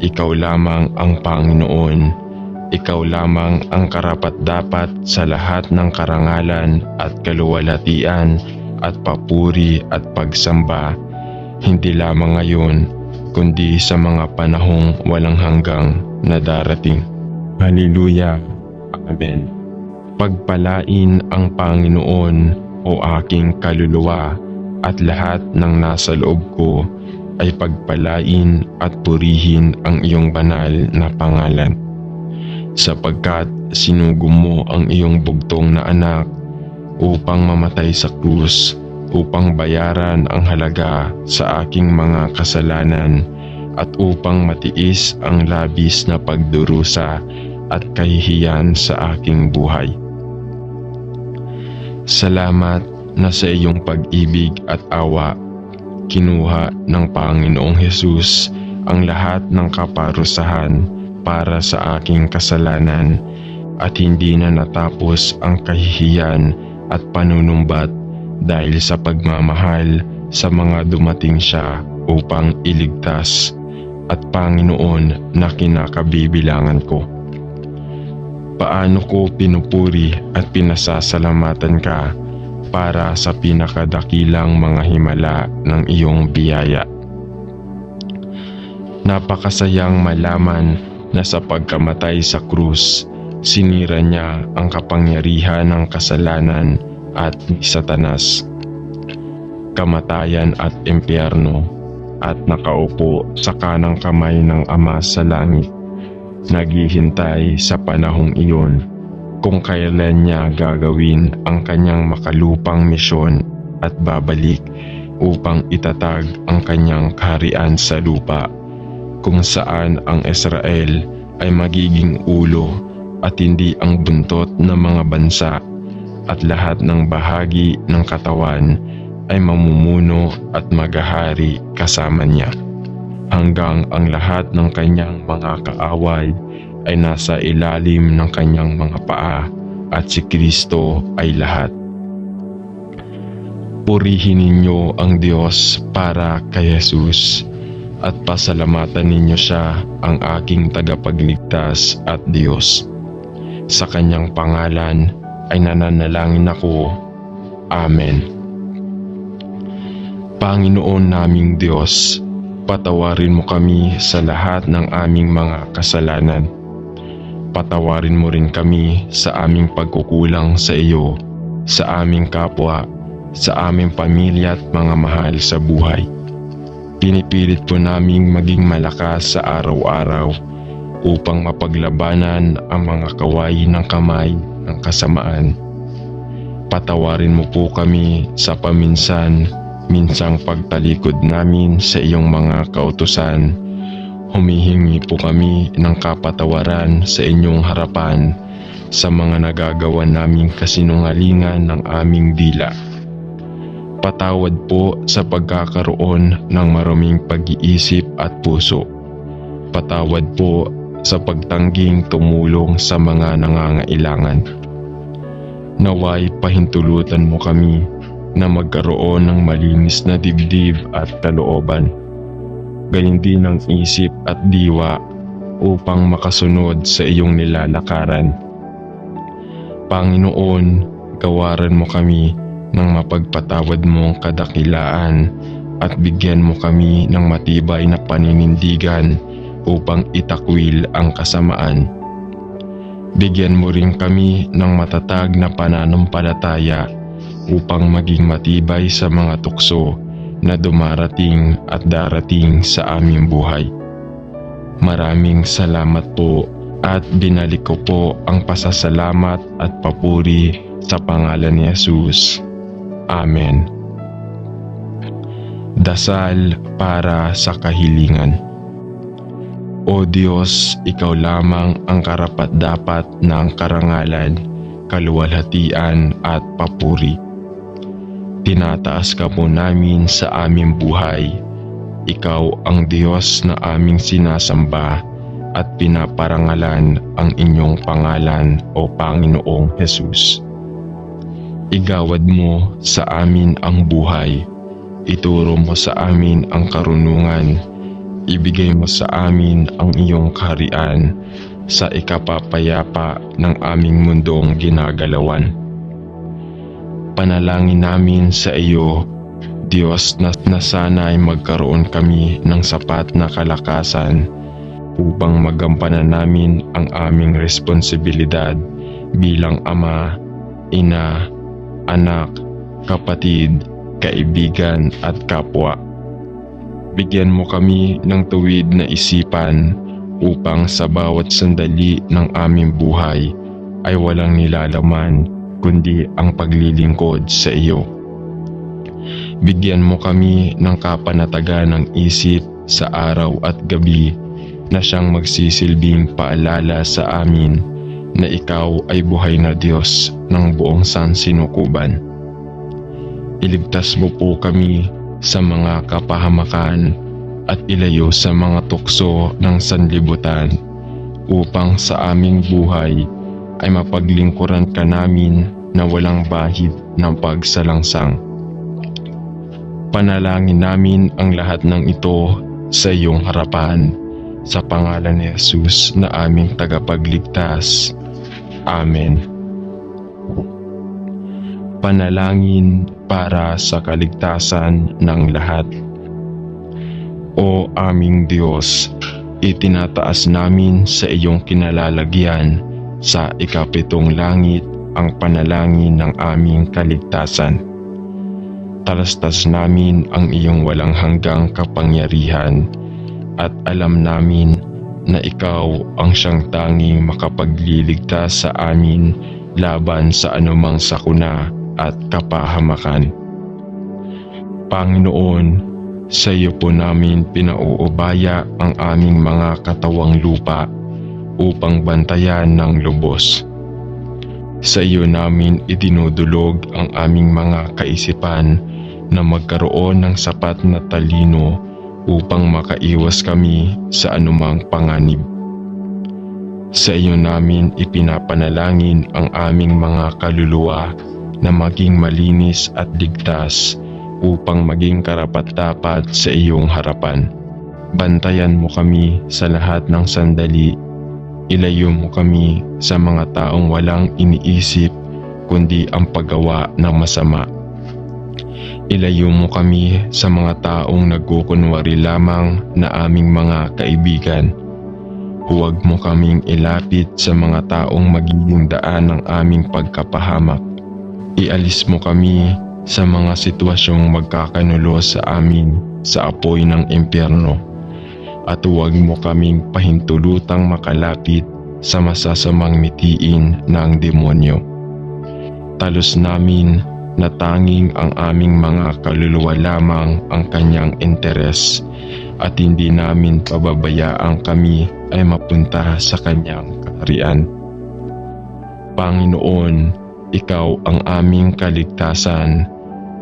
ikaw lamang ang Panginoon, ikaw lamang ang karapat-dapat sa lahat ng karangalan at kaluwalhatian at papuri at pagsamba, hindi lamang ngayon, kundi sa mga panahong walang hanggang na darating. Hallelujah. Amen. Pagpalain ang Panginoon, o aking kaluluwa, at lahat ng nasa loob ko ay pagpalain at purihin ang iyong banal na pangalan. Sapagkat sinugo mo ang iyong bugtong na anak upang mamatay sa krus, upang bayaran ang halaga sa aking mga kasalanan at upang matiis ang labis na pagdurusa at kahihiyan sa aking buhay. Salamat na sa iyong pag-ibig at awa, kinuha ng Panginoong Hesus ang lahat ng kaparusahan para sa aking kasalanan, at hindi na natapos ang kahihiyan at panunumbat dahil sa pagmamahal sa mga dumating siya upang iligtas, at Panginoon na kinakabibilangan ko. Paano ko pinupuri at pinasasalamatan ka para sa pinakadakilang mga himala ng iyong biyaya. Napakasayang malaman na sa pagkamatay sa krus, sinira niya ang kapangyarihan ng kasalanan at ni Satanas, kamatayan at impyerno, at nakaupo sa kanang kamay ng Ama sa langit, naghihintay sa panahong iyon kung kailan niya gagawin ang kanyang makalupang misyon at babalik upang itatag ang kanyang kaharian sa lupa, kung saan ang Israel ay magiging ulo at hindi ang buntot ng mga bansa, at lahat ng bahagi ng katawan ay mamumuno at maghahari kasama niya, hanggang ang lahat ng kanyang mga kaaway ay nasa ilalim ng kanyang mga paa, at si Kristo ay lahat. Purihin ninyo ang Diyos para kay Jesus, at pasalamatan ninyo siya, ang aking tagapagligtas at Diyos. Sa kanyang pangalan ay nananalangin ako. Amen. Panginoon naming Diyos, patawarin mo kami sa lahat ng aming mga kasalanan. Patawarin mo rin kami sa aming pagkukulang sa iyo, sa aming kapwa, sa aming pamilya at mga mahal sa buhay. Pinipilit po naming maging malakas sa araw-araw upang mapaglabanan ang mga kawain ng kamay ng kasamaan. Patawarin mo po kami sa minsang pagtalikod namin sa iyong mga kautusan. Humihingi po kami ng kapatawaran sa inyong harapan sa mga nagagawa naming kasinungalingan ng aming dila. Patawad po sa pagkakaroon ng maruming pag-iisip at puso. Patawad po sa pagtangging tumulong sa mga nangangailangan. Naway pahintulutan mo kami na magkaroon ng malinis na dibdib at kalooban, gayon din ng isip at diwa upang makasunod sa iyong nilalakaran. Panginoon, gawaran mo kami ng mapagpatawad mong kadakilaan at bigyan mo kami ng matibay na paninindigan upang itakwil ang kasamaan. Bigyan mo rin kami ng matatag na pananampalataya upang maging matibay sa mga tukso na dumarating at darating sa aming buhay. maraming salamat po at binalik ko po ang pasasalamat at papuri sa pangalan ni Jesus. Amen. Dasal para sa kahilingan. O Diyos, Ikaw lamang ang karapat-dapat ng karangalan, kaluwalhatian at papuri. Tinataas ka po namin sa aming buhay. Ikaw ang Diyos na aming sinasamba at pinaparangalan ang inyong pangalan o Panginoong Jesus. Igawad mo sa amin ang buhay. Ituro mo sa amin ang karunungan. Ibigay mo sa amin ang iyong kaharian sa ikapapayapa ng aming mundong ginagalawan. Panalangin namin sa iyo, Diyos, na sana'y magkaroon kami ng sapat na kalakasan upang magampanan namin ang aming responsibilidad bilang ama, ina, anak, kapatid, kaibigan at kapwa. Bigyan mo kami ng tuwid na isipan upang sa bawat sandali ng aming buhay ay walang nilalaman kundi ang paglilingkod sa iyo. Bigyan mo kami ng kapanatagan ng isip sa araw at gabi na siyang magsisilbing paalala sa amin na ikaw ay buhay na Diyos ng buong sansinukuban. Iligtas mo po kami sa mga kapahamakan at ilayo sa mga tukso ng sanlibutan upang sa aming buhay ay mapaglingkuran ka namin na walang bahid ng pagsalangsang. Panalangin namin ang lahat ng ito sa iyong harapan, sa pangalan ni Jesus na aming tagapagligtas. Amen. Panalangin para sa kaligtasan ng lahat. O aming Diyos, itinataas namin sa iyong kinalalagyan sa ikapitong langit ang panalangin ng aming kaligtasan. Talastas namin ang iyong walang hanggang kapangyarihan at alam namin na ikaw ang siyang tanging makapagliligtas sa amin laban sa anumang sakuna at kapahamakan. Panginoon, sa iyo po namin pinauubaya ang aming mga katawang lupa upang bantayan ng lubos. Sa iyo namin idinudulog ang aming mga kaisipan na magkaroon ng sapat na talino upang makaiwas kami sa anumang panganib. Sa iyo namin ipinapanalangin ang aming mga kaluluwa na maging malinis at ligtas upang maging karapat-dapat sa iyong harapan. Bantayan mo kami sa lahat ng sandali. Ilayo mo kami sa mga taong walang iniisip kundi ang paggawa ng masama. Ilayo mo kami sa mga taong nagkukunwari lamang na aming mga kaibigan. Huwag mo kaming ilapit sa mga taong magiging daan ng aming pagkapahamak. Ialis mo kami sa mga sitwasyong magkakanulo sa amin sa apoy ng impyerno. At huwag mo kaming pahintulutang makalapit sa masasamang mitiin ng demonyo. Talos namin na tanging ang aming mga kaluluwa lamang ang kanyang interes at hindi namin pababayaang kami ay mapunta sa kanyang kaharian. Panginoon, ikaw ang aming kaligtasan.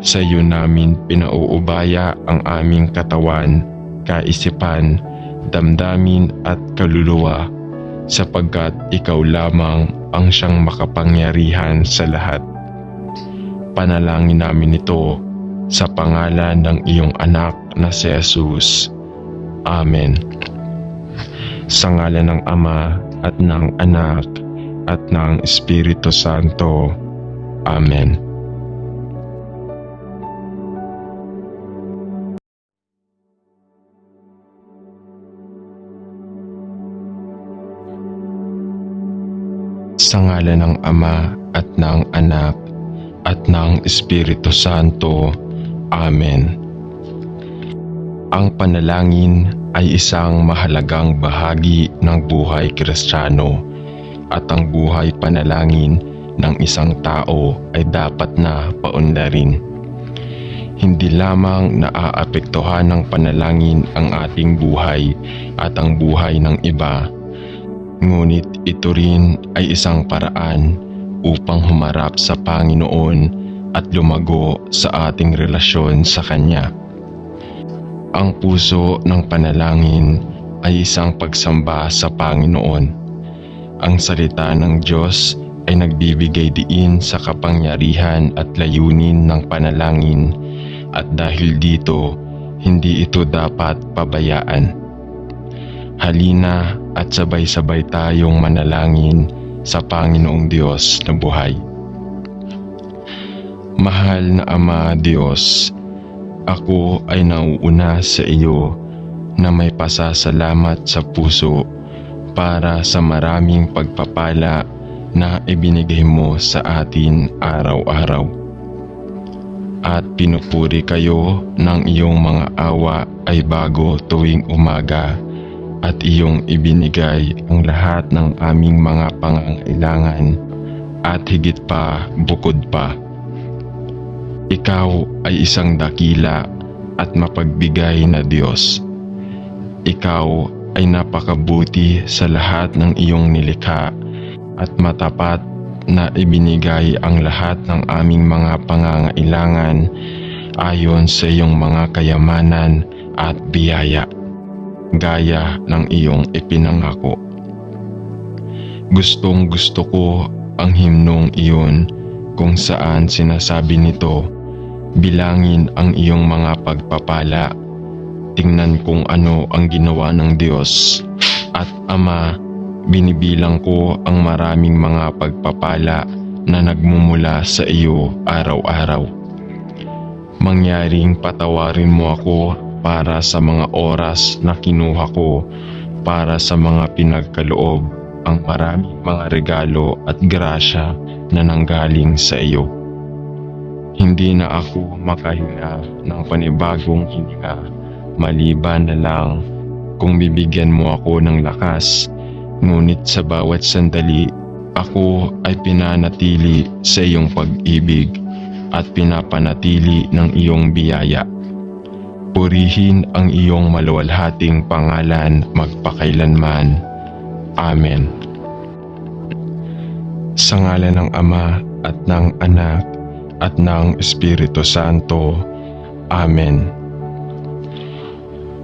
Sa iyo namin pinauubaya ang aming katawan, kaisipan, damdamin at kaluluwa sapagkat ikaw lamang ang siyang makapangyarihan sa lahat. Panalangin namin ito sa pangalan ng iyong anak na si Jesus. Amen. Sa ngalan ng Ama at ng Anak at ng Espiritu Santo. Amen. Sa ngalan ng Ama at ng Anak at ng Espiritu Santo. Amen. Ang panalangin ay isang mahalagang bahagi ng buhay Kristiyano at ang buhay panalangin ng isang tao ay dapat na paunlarin. Hindi lamang naaapektuhan ng panalangin ang ating buhay at ang buhay ng iba, ngunit ito rin ay isang paraan upang humarap sa Panginoon at lumago sa ating relasyon sa Kanya. Ang puso ng panalangin ay isang pagsamba sa Panginoon. Ang salita ng Diyos ay nagbibigay diin sa kapangyarihan at layunin ng panalangin, at dahil dito, hindi ito dapat pabayaan. Halina at sabay-sabay tayong manalangin sa Panginoong Diyos na buhay. Mahal na Ama Diyos, ako ay nauuna sa iyo na may pasasalamat sa puso para sa maraming pagpapala na ibinigay mo sa atin araw-araw. At pinupuri kayo ng iyong mga awa ay bago tuwing umaga, at iyong ibinigay ang lahat ng aming mga pangangailangan at higit pa bukod pa. Ikaw ay isang dakila at mapagbigay na Diyos. Ikaw ay napakabuti sa lahat ng iyong nilikha at matapat na ibinigay ang lahat ng aming mga pangangailangan ayon sa iyong mga kayamanan at biyaya, gaya ng iyong ipinangako. Gustong-gusto ko ang himnong iyon kung saan sinasabi nito, bilangin ang iyong mga pagpapala, tingnan kung ano ang ginawa ng Diyos, at Ama, binibilang ko ang maraming mga pagpapala na nagmumula sa iyo araw-araw. Mangyaring patawarin mo ako para sa mga oras na kinuha ko para sa mga pinagkaloob ang maraming mga regalo at grasya na nanggaling sa iyo. Hindi na ako makahinga ng panibagong hininga maliban na lang kung bibigyan mo ako ng lakas. Ngunit sa bawat sandali, ako ay pinanatili sa iyong pag-ibig at pinapanatili ng iyong biyaya. Purihin ang iyong maluwalhating pangalan magpakailanman. Amen. Sa ngalan ng Ama at ng Anak at ng Espiritu Santo. Amen.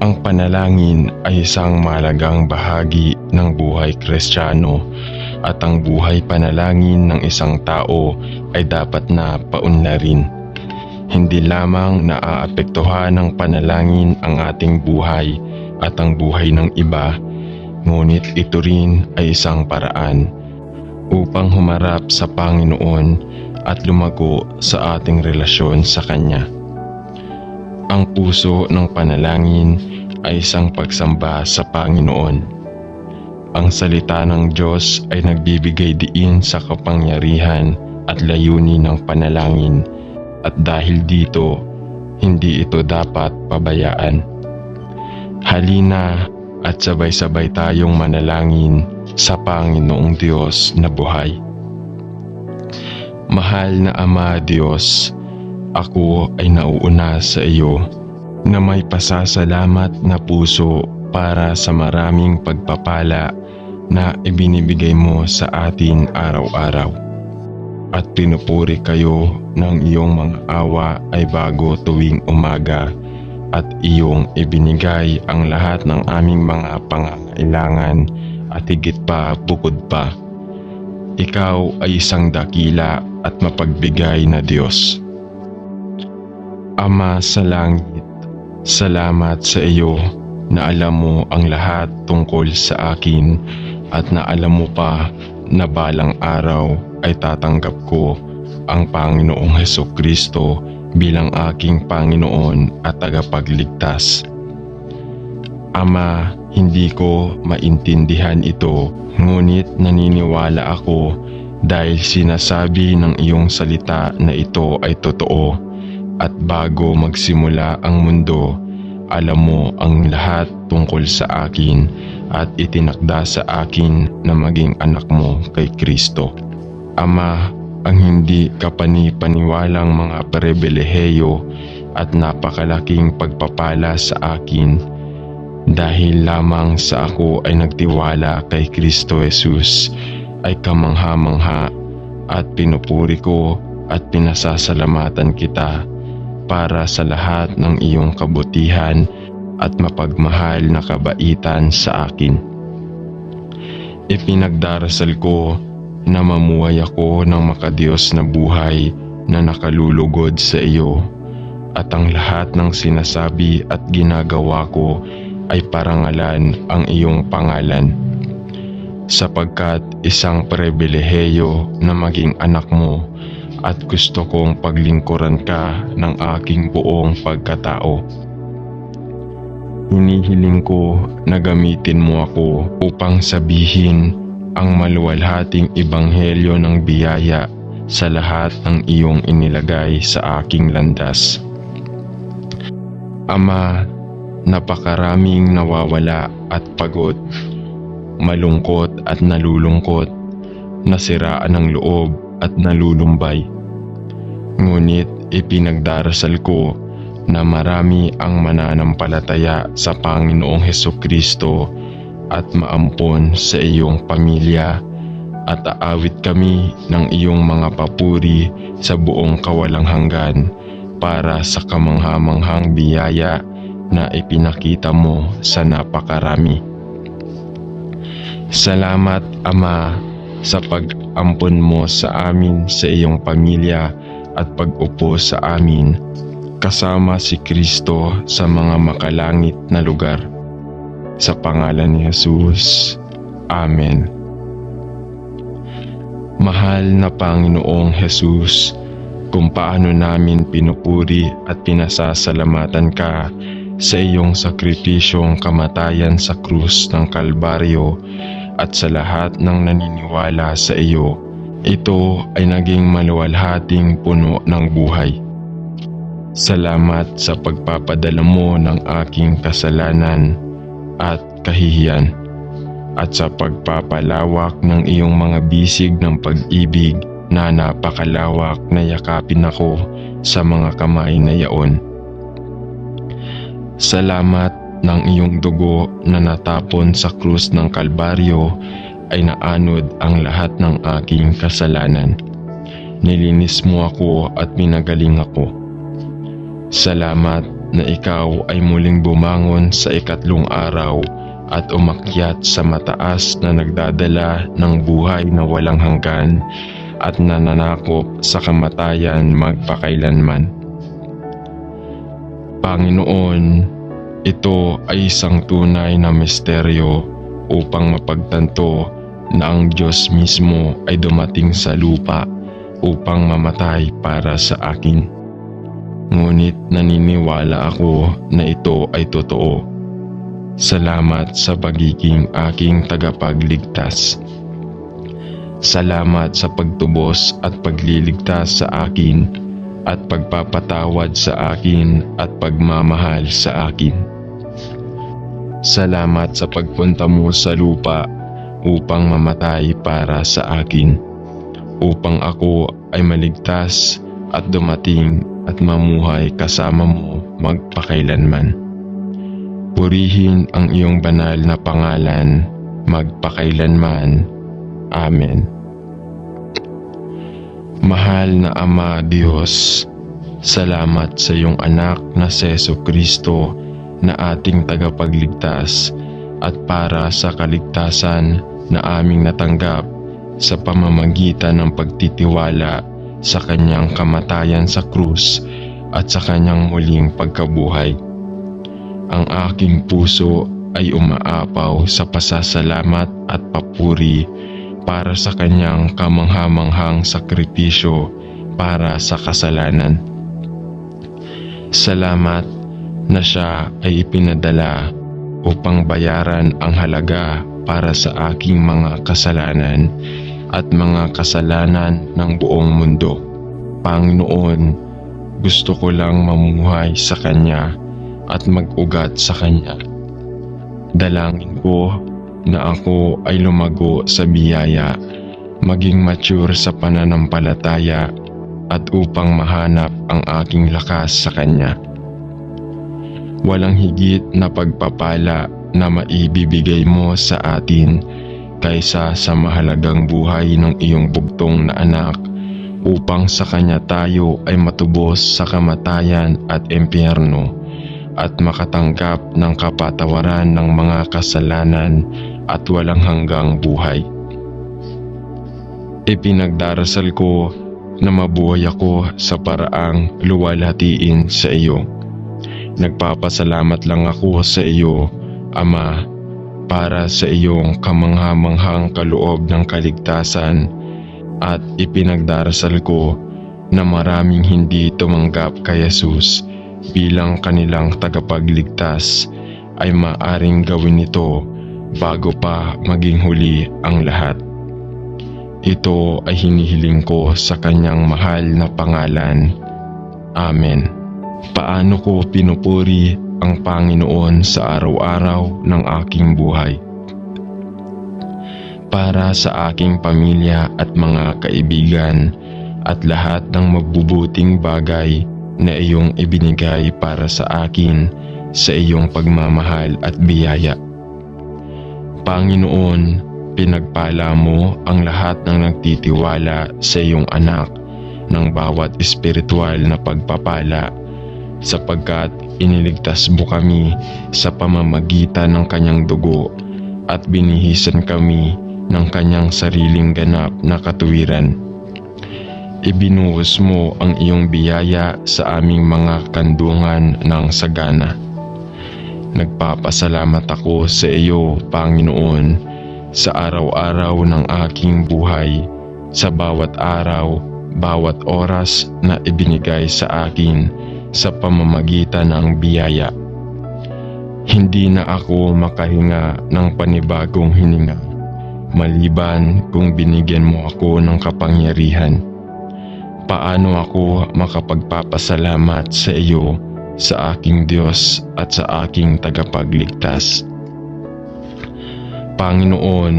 Ang panalangin ay isang mahalagang bahagi ng buhay Kristiyano, at ang buhay panalangin ng isang tao ay dapat na paunlarin. Hindi lamang naaapektuhan ng panalangin ang ating buhay at ang buhay ng iba, ngunit ito rin ay isang paraan upang humarap sa Panginoon at lumago sa ating relasyon sa Kanya. Ang puso ng panalangin ay isang pagsamba sa Panginoon. Ang salita ng Diyos ay nagbibigay diin sa kapangyarihan at layunin ng panalangin, at dahil dito, hindi ito dapat pabayaan. Halina at sabay-sabay tayong manalangin sa Panginoong Diyos na buhay. Mahal na Ama Diyos, ako ay nauuna sa iyo na may pasasalamat na puso para sa maraming pagpapala na ibinibigay mo sa atin araw-araw. At pinupuri kayo ng iyong mga awa ay bago tuwing umaga, at iyong ibinigay ang lahat ng aming mga pangangailangan at higit pa bukod pa. Ikaw ay isang dakila at mapagbigay na Diyos. Ama sa langit, salamat sa iyo na alam mo ang lahat tungkol sa akin, at na alam mo pa na balang araw ay tatanggap ko ang Panginoong Hesukristo bilang aking Panginoon at tagapagligtas. Ama, hindi ko maintindihan ito, ngunit naniniwala ako dahil sinasabi ng iyong salita na ito ay totoo, at bago magsimula ang mundo alam mo ang lahat tungkol sa akin at itinakda sa akin na maging anak mo kay Kristo. Ama, ang hindi kapani-paniwalang mga pribilehiyo at napakalaking pagpapala sa akin dahil lamang sa ako ay nagtiwala kay Kristo Jesus ay kamangha-mangha at pinupuri ko at pinasasalamatan kita para sa lahat ng iyong kabutihan at mapagmahal na kabaitan sa akin. Ipinagdarasal ko na mamuhay ako ng makadiyos na buhay na nakalulugod sa iyo at ang lahat ng sinasabi at ginagawa ko ay parangalan ang iyong pangalan. Sapagkat isang pribilehiyo na maging anak mo at gusto kong paglingkuran ka ng aking buong pagkatao. Hinihiling ko na gamitin mo ako upang sabihin ang maluwalhating ebanghelyo ng biyaya sa lahat ng iyong inilagay sa aking landas. Ama, napakaraming nawawala at pagod, malungkot at nalulungkot, nasiraan ng loob at nalulumbay. Ngunit ipinagdarasal ko na marami ang mananampalataya sa Panginoong Hesukristo at maampon sa iyong pamilya at aawit kami ng iyong mga papuri sa buong kawalang hanggan para sa kamangha-manghang biyaya na ipinakita mo sa napakarami. Salamat, Ama, sa pag-ampon mo sa amin sa iyong pamilya at pag-upo sa amin kasama si Kristo sa mga makalangit na lugar. Sa pangalan ni Jesus. Amen. Mahal na Panginoong Jesus, kung paano namin pinupuri at pinasasalamatan ka sa iyong sakripisyong kamatayan sa krus ng Kalbaryo at sa lahat ng naniniwala sa iyo, ito ay naging maluwalhating puno ng buhay. Salamat sa pagpapadala mo ng aking kasalanan at kahihiyan at sa pagpapalawak ng iyong mga bisig ng pag-ibig na napakalawak na yakapin ako sa mga kamay na yaon. Salamat ng iyong dugo na natapon sa krus ng Kalbaryo ay naanod ang lahat ng aking kasalanan. Nilinis mo ako at pinagaling ako. Salamat na ikaw ay muling bumangon sa ikatlong araw at umakyat sa mataas na nagdadala ng buhay na walang hanggan at nananakop sa kamatayan magpakailanman. Panginoon, ito ay isang tunay na misteryo upang mapagtanto na ang Diyos mismo ay dumating sa lupa upang mamatay para sa akin. Ngunit naniniwala ako na ito ay totoo. Salamat sa pagiging aking tagapagligtas. Salamat sa pagtubos at pagliligtas sa akin at pagpapatawad sa akin at pagmamahal sa akin. Salamat sa pagpunta mo sa lupa upang mamatay para sa akin, upang ako ay maligtas at dumating at mamuhay kasama mo magpakailanman. Purihin ang iyong banal na pangalan magpakailanman. Amen. Mahal na Ama Diyos, salamat sa iyong anak na si Jesucristo na ating tagapagligtas at para sa kaligtasan na aming natanggap sa pamamagitan ng pagtitiwala sa kanyang kamatayan sa krus at sa kanyang muling pagkabuhay. Ang aking puso ay umaapaw sa pasasalamat at papuri para sa kanyang kamangha-manghang sakripisyo para sa kasalanan. Salamat na siya ay ipinadala upang bayaran ang halaga para sa aking mga kasalanan at mga kasalanan ng buong mundo. Panginoon, gusto ko lang mamuhay sa Kanya at mag-ugat sa Kanya. Dalangin ko na ako ay lumago sa biyaya, maging mature sa pananampalataya at upang mahanap ang aking lakas sa Kanya. Walang higit na pagpapala na maibibigay mo sa atin kaysa sa mahalagang buhay ng iyong bugtong na anak upang sa Kanya tayo ay matubos sa kamatayan at impyerno at makatanggap ng kapatawaran ng mga kasalanan at walang hanggang buhay. Ipinagdarasal ko na mabuhay ako sa paraang luwalhatiin sa iyo. Nagpapasalamat lang ako sa iyo, Ama, para sa iyong kamangha-manghang kaloob ng kaligtasan at ipinagdarasal ko na maraming hindi tumanggap kay Jesus bilang kanilang tagapagligtas ay maaring gawin ito bago pa maging huli ang lahat. Ito ay hinihiling ko sa Kanyang mahal na pangalan. Amen. Paano ko pinupuri ang Panginoon sa araw-araw ng aking buhay? Para sa aking pamilya at mga kaibigan at lahat ng mabubuting bagay na iyong ibinigay para sa akin sa iyong pagmamahal at biyaya. Panginoon, pinagpala mo ang lahat ng nagtitiwala sa iyong anak ng bawat espiritual na pagpapala, sapagkat iniligtas mo kami sa pamamagitan ng Kanyang dugo at binihisan kami ng Kanyang sariling ganap na katuwiran. Ibinuhos mo ang iyong biyaya sa aming mga kandungan ng sagana. Nagpapasalamat ako sa iyo, Panginoon, sa araw-araw ng aking buhay, sa bawat araw, bawat oras na ibinigay sa akin sa pamamagitan ng biyaya. Hindi na ako makahinga ng panibagong hininga, maliban kung binigyan mo ako ng kapangyarihan. Paano ako makapagpapasalamat sa iyo, sa aking Diyos at sa aking tagapagligtas? Panginoon,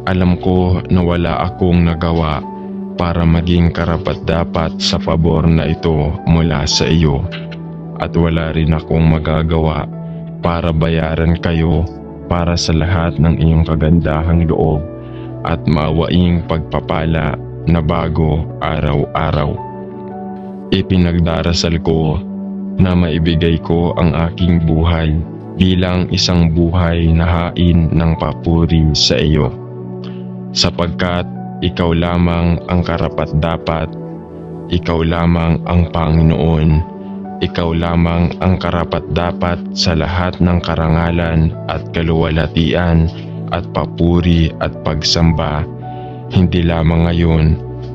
alam ko na wala akong nagawa para maging karapat-dapat sa pabor na ito mula sa iyo, at wala rin akong magagawa para bayaran kayo para sa lahat ng iyong kagandahang loob at maawaing pagpapala na bago araw-araw. Ipinagdarasal ko na maibigay ko ang aking buhay bilang isang buhay na hain ng papuri sa iyo, sapagkat ikaw lamang ang karapat-dapat, ikaw lamang ang Panginoon, ikaw lamang ang karapat-dapat sa lahat ng karangalan at kaluwalhatian at papuri at pagsamba, hindi lamang ngayon,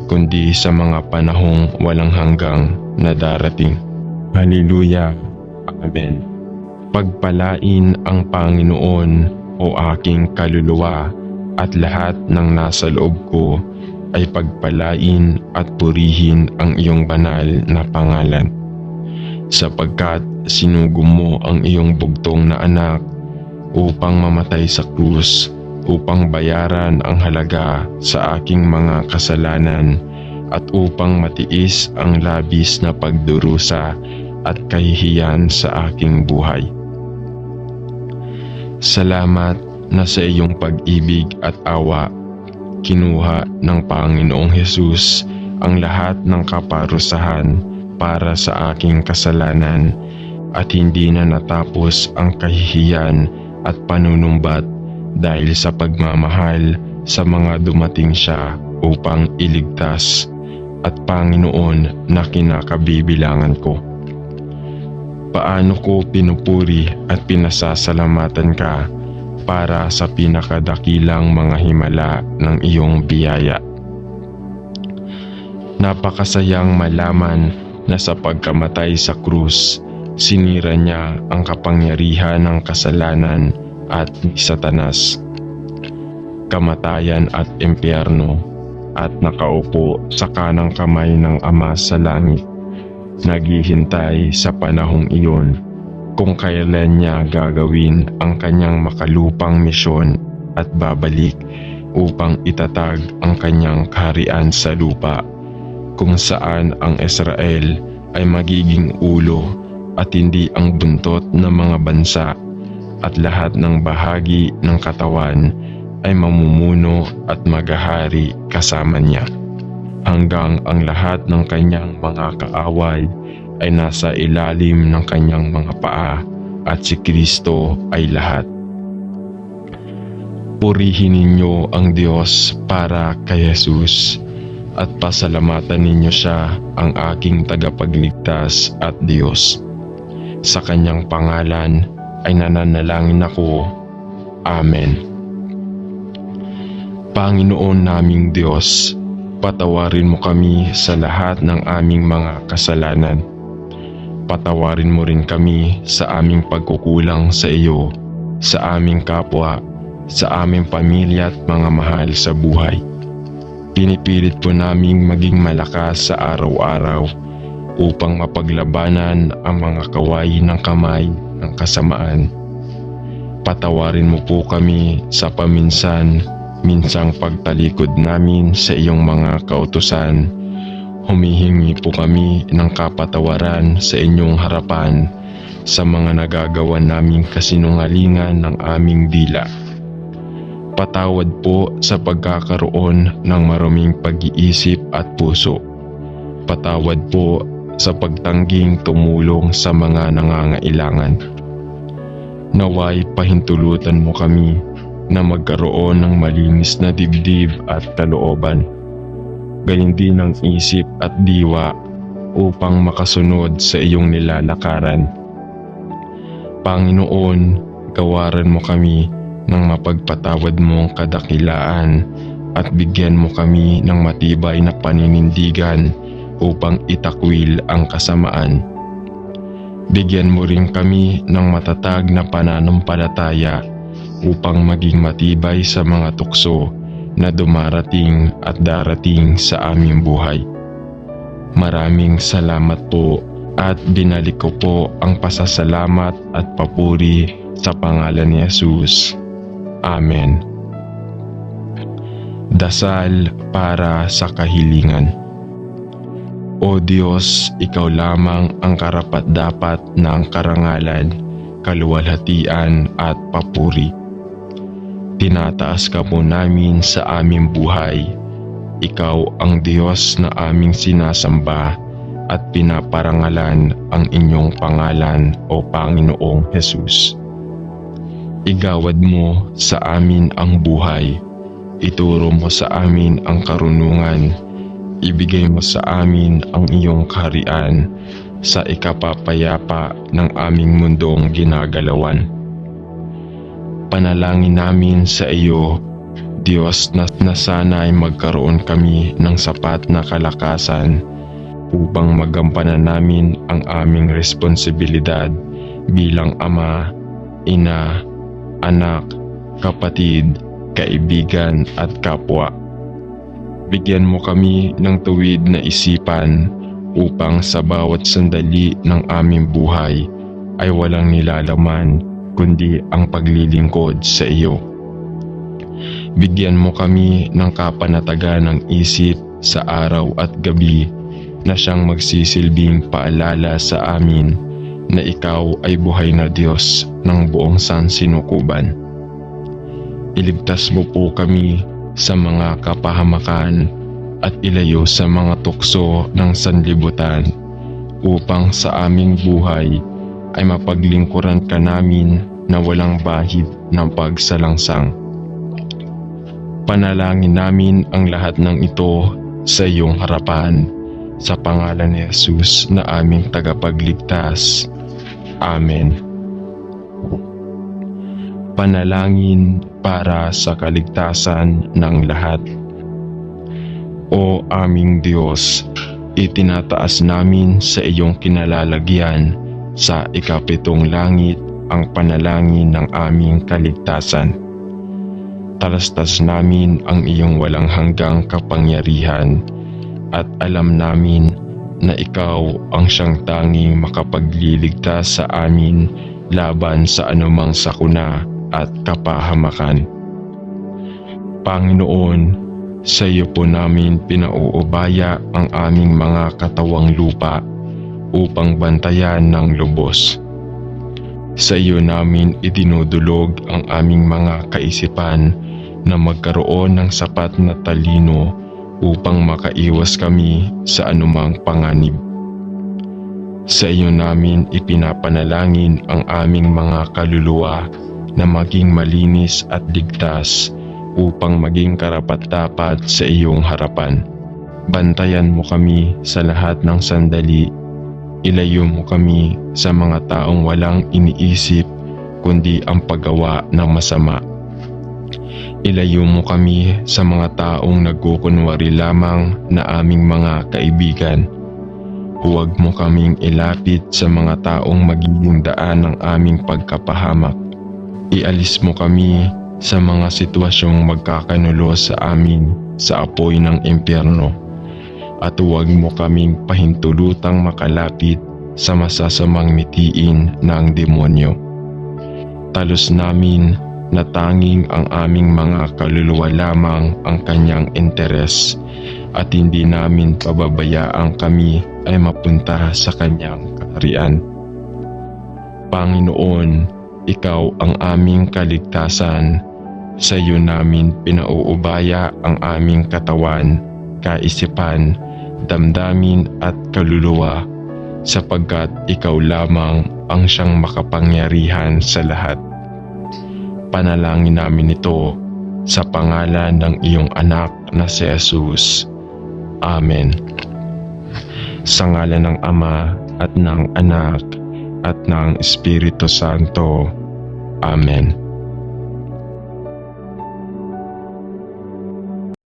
kundi sa mga panahong walang hanggang na darating. Hallelujah. Amen. Pagpalain ang Panginoon, o aking kaluluwa, at lahat ng nasa loob ko ay pagpalain at purihin ang iyong banal na pangalan. Sapagkat sinugong mo ang iyong bugtong na anak upang mamatay sa krus, upang bayaran ang halaga sa aking mga kasalanan at upang matiis ang labis na pagdurusa at kahihiyan sa aking buhay. Salamat na sa iyong pag-ibig at awa, kinuha ng Panginoong Hesus ang lahat ng kaparusahan para sa aking kasalanan, at hindi na natapos ang kahihiyan at panunumbat dahil sa pagmamahal sa mga dumating siya upang iligtas, at Panginoon na kinakabibilangan ko. Paano ko pinupuri at pinasasalamatan ka para sa pinakadakilang mga himala ng iyong biyaya. Napakasayang malaman na sa pagkamatay sa krus, sinira niya ang kapangyarihan ng kasalanan at ni Satanas, kamatayan at impyerno, at nakaupo sa kanang kamay ng Ama sa langit, naghihintay sa panahong iyon kung kailan niya gagawin ang kanyang makalupang misyon at babalik upang itatag ang kanyang kaharian sa lupa, kung saan ang Israel ay magiging ulo at hindi ang buntot ng mga bansa, at lahat ng bahagi ng katawan ay mamumuno at maghahari kasama niya, hanggang ang lahat ng kanyang mga kaaway ay nasa ilalim ng kanyang mga paa, at si Kristo ay lahat. Purihin ninyo ang Diyos para kay Jesus, at pasalamatan ninyo siya, ang aking tagapagligtas at Diyos. Sa kanyang pangalan ay nananalangin ako. Amen. Panginoon naming Diyos, patawarin mo kami sa lahat ng aming mga kasalanan. Patawarin mo rin kami sa aming pagkukulang sa iyo, sa aming kapwa, sa aming pamilya at mga mahal sa buhay. Pinipilit po naming maging malakas sa araw-araw upang mapaglabanan ang mga kawain ng kamay ng kasamaan. Patawarin mo po kami sa minsang pagtalikod namin sa iyong mga kautusan. Humihingi po kami ng kapatawaran sa inyong harapan sa mga nagagawa naming kasinungalingan ng aming dila. Patawad po sa pagkakaroon ng maruming pag-iisip at puso. Patawad po sa pagtangging tumulong sa mga nangangailangan. Naway pahintulutan mo kami na magkaroon ng malinis na dibdib at kalooban, gayon din ng isip at diwa upang makasunod sa iyong nilalakaran. Panginoon, gawaran mo kami ng mapagpatawad mong kadakilaan at bigyan mo kami ng matibay na paninindigan upang itakwil ang kasamaan. Bigyan mo rin kami ng matatag na pananampalataya upang maging matibay sa mga tukso na dumarating at darating sa aming buhay. Maraming salamat po, at binalik ko po ang pasasalamat at papuri sa pangalan ni Jesus. Amen. Dasal para sa kahilingan. O Diyos, ikaw lamang ang karapat-dapat ng karangalan, kaluwalhatian at papuri. Tinataas ka po namin sa aming buhay. Ikaw ang Diyos na aming sinasamba at pinaparangalan ang inyong pangalan, o Panginoong Jesus. Igawad mo sa amin ang buhay. Ituro mo sa amin ang karunungan. Ibigay mo sa amin ang iyong kaharian sa ikapapayapa ng aming mundong ginagalawan. Panalangin namin sa iyo, Diyos, na sana ay magkaroon kami ng sapat na kalakasan upang magampanan namin ang aming responsibilidad bilang ama, ina, anak, kapatid, kaibigan at kapwa. Bigyan mo kami ng tuwid na isipan upang sa bawat sandali ng aming buhay ay walang nilalaman kundi ang paglilingkod sa iyo. Bigyan mo kami ng kapanatagan ng isip sa araw at gabi na siyang magsisilbing paalala sa amin na ikaw ay buhay na Diyos ng buong sansinukuban. Iligtas mo po kami sa mga kapahamakan at ilayo sa mga tukso ng sanlibutan upang sa aming buhay ay mapaglingkuran ka namin na walang bahid ng pagsalangsang. Panalangin namin ang lahat ng ito sa iyong harapan, sa pangalan ni Jesus na aming tagapagligtas. Amen. Panalangin para sa kaligtasan ng lahat. O aming Diyos, itinataas namin sa iyong kinalalagyan sa ikapitong langit ang panalangin ng aming kaligtasan. Talastas namin ang iyong walang hanggang kapangyarihan at alam namin na ikaw ang siyang tanging makapagliligtas sa amin laban sa anumang sakuna at kapahamakan. Panginoon, sa iyo po namin pinauubaya ang aming mga katawang lupa upang bantayan ng lubos. Sa iyo namin idinudulog ang aming mga kaisipan na magkaroon ng sapat na talino upang makaiwas kami sa anumang panganib. Sa iyo namin ipinapanalangin ang aming mga kaluluwa na maging malinis at ligtas upang maging karapat-dapat sa iyong harapan. Bantayan mo kami sa lahat ng sandali. Ilayo mo kami sa mga taong walang iniisip kundi ang paggawa ng masama. Ilayo mo kami sa mga taong nagkukunwari lamang na aming mga kaibigan. Huwag mo kaming ilapit sa mga taong magiging daan ng aming pagkapahamak. Ialis mo kami sa mga sitwasyong magkakanulo sa amin sa apoy ng impyerno, at huwag mo kaming pahintulutang makalapit sa masasamang mitiin ng demonyo. Talos namin na tanging ang aming mga kaluluwa lamang ang kanyang interes, at hindi namin pababayaang kami ay mapunta sa kanyang kaharian. Panginoon, ikaw ang aming kaligtasan. Sa iyo namin pinauubaya ang aming katawan, kaisipan, damdamin at kaluluwa, sapagkat ikaw lamang ang siyang makapangyarihan sa lahat. Panalangin namin ito sa pangalan ng iyong anak na si Jesus. Amen. Sa ngalan ng Ama at ng Anak at ng Espiritu Santo. Amen.